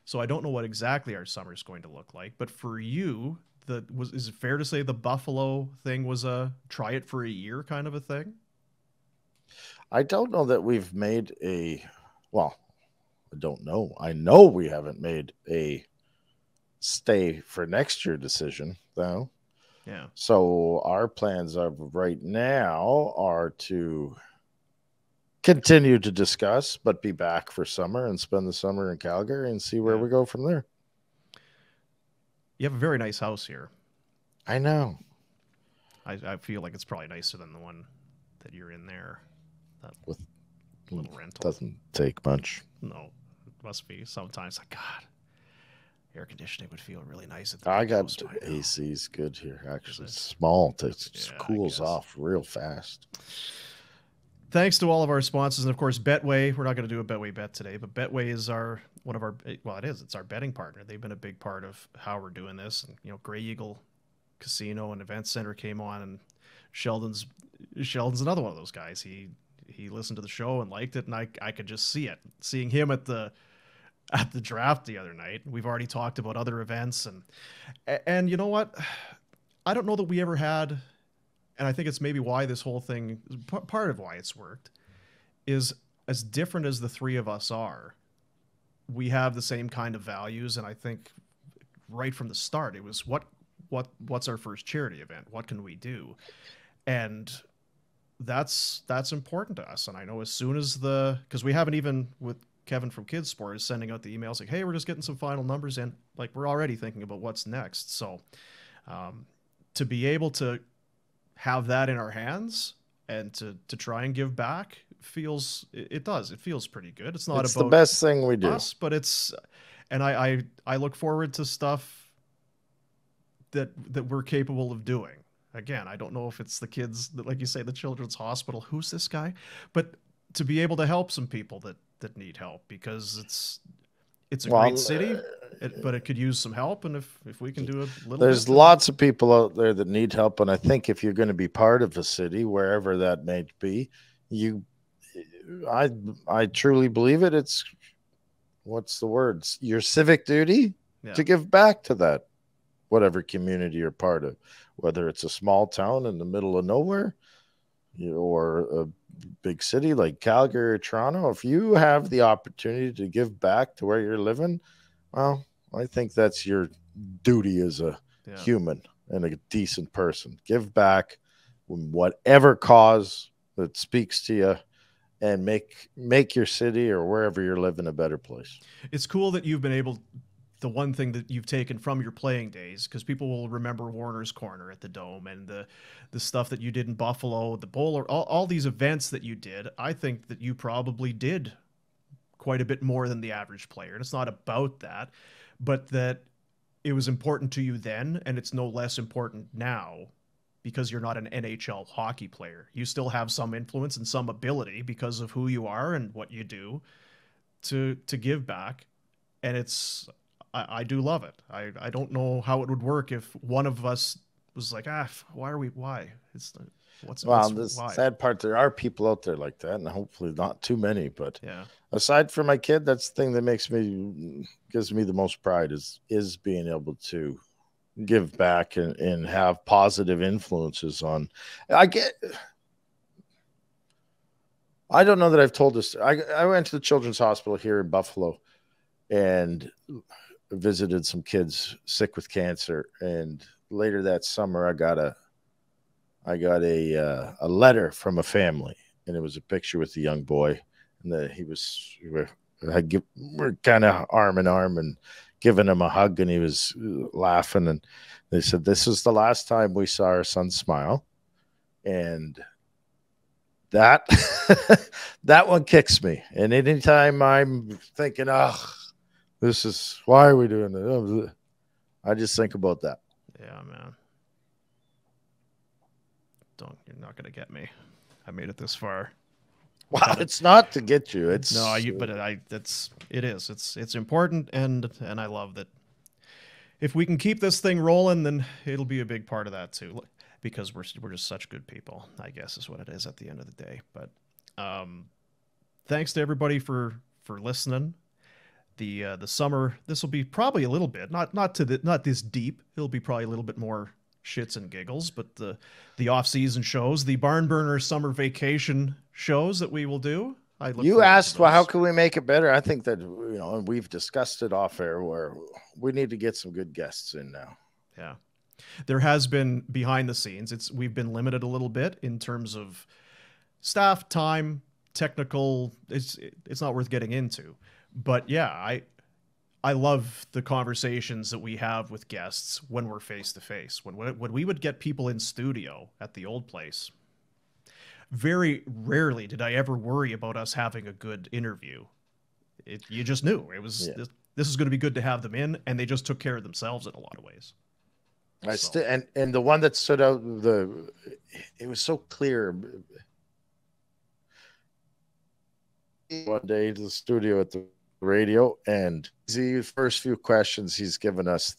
So I don't know what exactly our summer is going to look like. But for you, is it fair to say the Buffalo thing was a try it for a year kind of a thing? I don't know that we've made well, I don't know. I know we haven't made a stay for next year decision, though. Yeah. So our plans right now are to continue to discuss, but be back for summer and spend the summer in Calgary and see where we go from there. You have a very nice house here. I know. I feel like it's probably nicer than the one that you're in there. That with little rental. Doesn't take much. No, it must be sometimes. Like, God, air conditioning would feel really nice. I got AC's good here. Actually, it's small. It cools off real fast. Thanks to all of our sponsors, and of course, Betway. We're not going to do a Betway bet today, but Betway is it's our betting partner. They've been a big part of how we're doing this. And, Grey Eagle Casino and Event Center came on, and Sheldon's another one of those guys. He listened to the show and liked it, and I could just see it. Seeing him at the draft the other night. We've already talked about other events, and you know what? I don't know that we ever had, and I think it's maybe why this whole thing, part of why it's worked, is as different as the three of us are, we have the same kind of values, and I think right from the start it was what's our first charity event? What can we do? And that's important to us. And I know as soon as because we haven't even with Kevin from Kids Sport is sending out the emails like, hey, we're just getting some final numbers in. Like, we're already thinking about what's next. So to be able to have that in our hands and to try and give back feels pretty good. It's about the best thing we do, us, but and I look forward to stuff that we're capable of doing. Again, I don't know if it's the kids, like you say, the Children's Hospital. Who's this guy? But to be able to help some people that need help, because it's a great city, but it could use some help. And if we can do a little, there's lots of people out there that need help. And I think if you're going to be part of a city, wherever that may be, I truly believe it. It's what's the words? Your civic duty to give back to that, whatever community you're part of, whether it's a small town in the middle of nowhere or a big city like Calgary or Toronto. If you have the opportunity to give back to where you're living, well, I think that's your duty as a Yeah. human and a decent person. Give back in whatever cause that speaks to you, and make your city or wherever you're living a better place. It's cool that you've been able, the one thing that you've taken from your playing days, because people will remember Warner's Corner at the Dome and the stuff that you did in Buffalo, the bowler, all these events that you did. I think that you probably did quite a bit more than the average player. And it's not about that, but that it was important to you then, and it's no less important now because you're not an NHL hockey player. You still have some influence and some ability because of who you are and what you do to give back. And I do love it. I don't know how it would work if one of us was like, why? The Why? sad part, there are people out there like that, and hopefully not too many. But Yeah, aside from my kid, that's the thing that gives me the most pride is being able to give back and have positive influences on. I don't know that I've told this. I went to the Children's Hospital here in Buffalo and visited some kids sick with cancer. And later that summer, I got a letter from a family, and it was a picture with a young boy, and we're kind of arm in arm and giving him a hug, and he was laughing, and they said, "This is the last time we saw our son smile," and that that one kicks me. And anytime I'm thinking, this is why are we doing it? I just think about that. yeah, man. You're not gonna get me. I made it this far. Wow, it's not to get you. It's no, it is. It's important, and I love that. If we can keep this thing rolling, then it'll be a big part of that too, because we're just such good people, I guess is what it is at the end of the day. But thanks to everybody for listening. The summer, this will be probably a little bit not this deep. It'll be probably a little bit more shits and giggles, but the off-season shows, the Barn Burner summer vacation shows that we will do. You asked, well, how can we make it better? I think that, and we've discussed it off air, where we need to get some good guests in now. Yeah. There has been behind the scenes. We've been limited a little bit in terms of staff, time, technical. It's not worth getting into, but yeah, I love the conversations that we have with guests when we're face to face. When we would get people in studio at the old place, very rarely did I ever worry about us having a good interview. You just knew it was this is going to be good to have them in, and they just took care of themselves in a lot of ways. And the one that stood out, it was so clear. One day to the studio at the radio, and the first few questions he's given us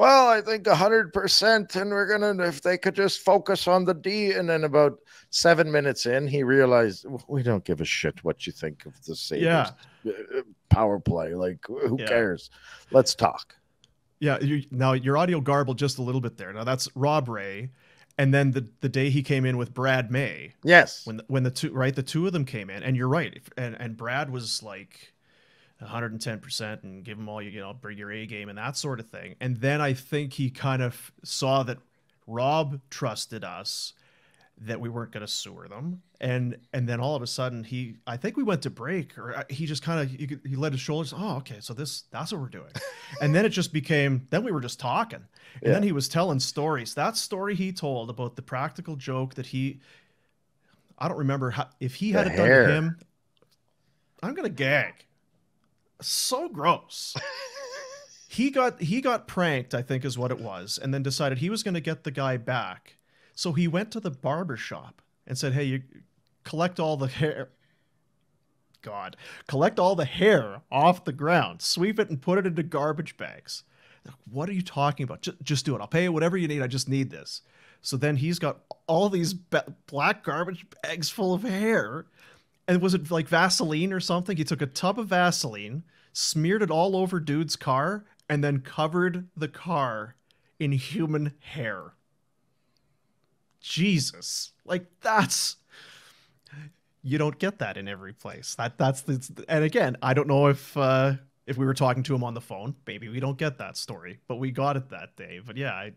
I think 100%, and we're gonna, if they could just focus on the D. And then about 7 minutes in, he realized, we don't give a shit what you think of the Sabres power play. Like, who cares? Let's talk. Yeah. Now your audio garbled just a little bit there. Now that's Rob Ray. And then the day he came in with Brad May. Yes. When the two of them came in, and you're right. And Brad was like 110% and give them all, bring your A game and that sort of thing. And then I think he kind of saw that Rob trusted us, that we weren't going to sewer them. And then all of a sudden I think we went to break, or he just kind of, he let his shoulders. Oh, okay. So that's what we're doing. And then it just became, then we were just talking. And then he was telling stories. That story he told about the practical joke that I don't remember if he had it done to him. I'm going to gag. So gross. He got pranked, I think is what it was, and then decided he was going to get the guy back. So he went to the barber shop and said, "Hey, you collect all the hair. Collect all the hair off the ground, sweep it and put it into garbage bags." What are you talking about? Just do it. I'll pay you whatever you need. I just need this. So then he's got all these black garbage bags full of hair. And was it like Vaseline or something? He took a tub of Vaseline, smeared it all over dude's car, and then covered the car in human hair. Jesus. Like, you don't get that in every place. And again, I don't know if If we were talking to him on the phone, maybe we don't get that story, but we got it that day. But yeah,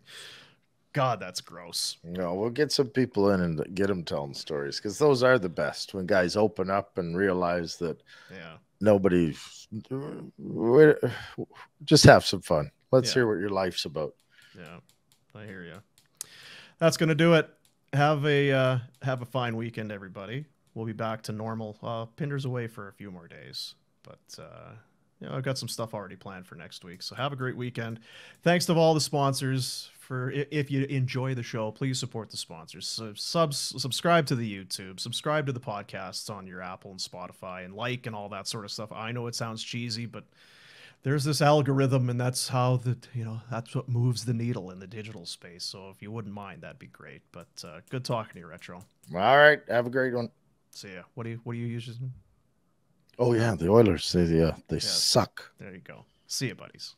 God, that's gross. No, we'll get some people in and get them telling stories, because those are the best, when guys open up and realize that nobody. Just have some fun. Let's hear what your life's about. Yeah, I hear you. That's gonna do it. Have a fine weekend, everybody. We'll be back to normal. Pinder's away for a few more days, but I've got some stuff already planned for next week. So have a great weekend. Thanks to all the sponsors. If you enjoy the show, please support the sponsors. So subscribe to the YouTube, subscribe to the podcasts on your Apple and Spotify, and like and all that sort of stuff. I know it sounds cheesy, but there's this algorithm, and that's how that's what moves the needle in the digital space. So if you wouldn't mind, that'd be great. But good talking to you, Retro. All right, have a great one. See ya. What do you usually? Oh yeah, the Oilers. They suck. There you go. See you, buddies.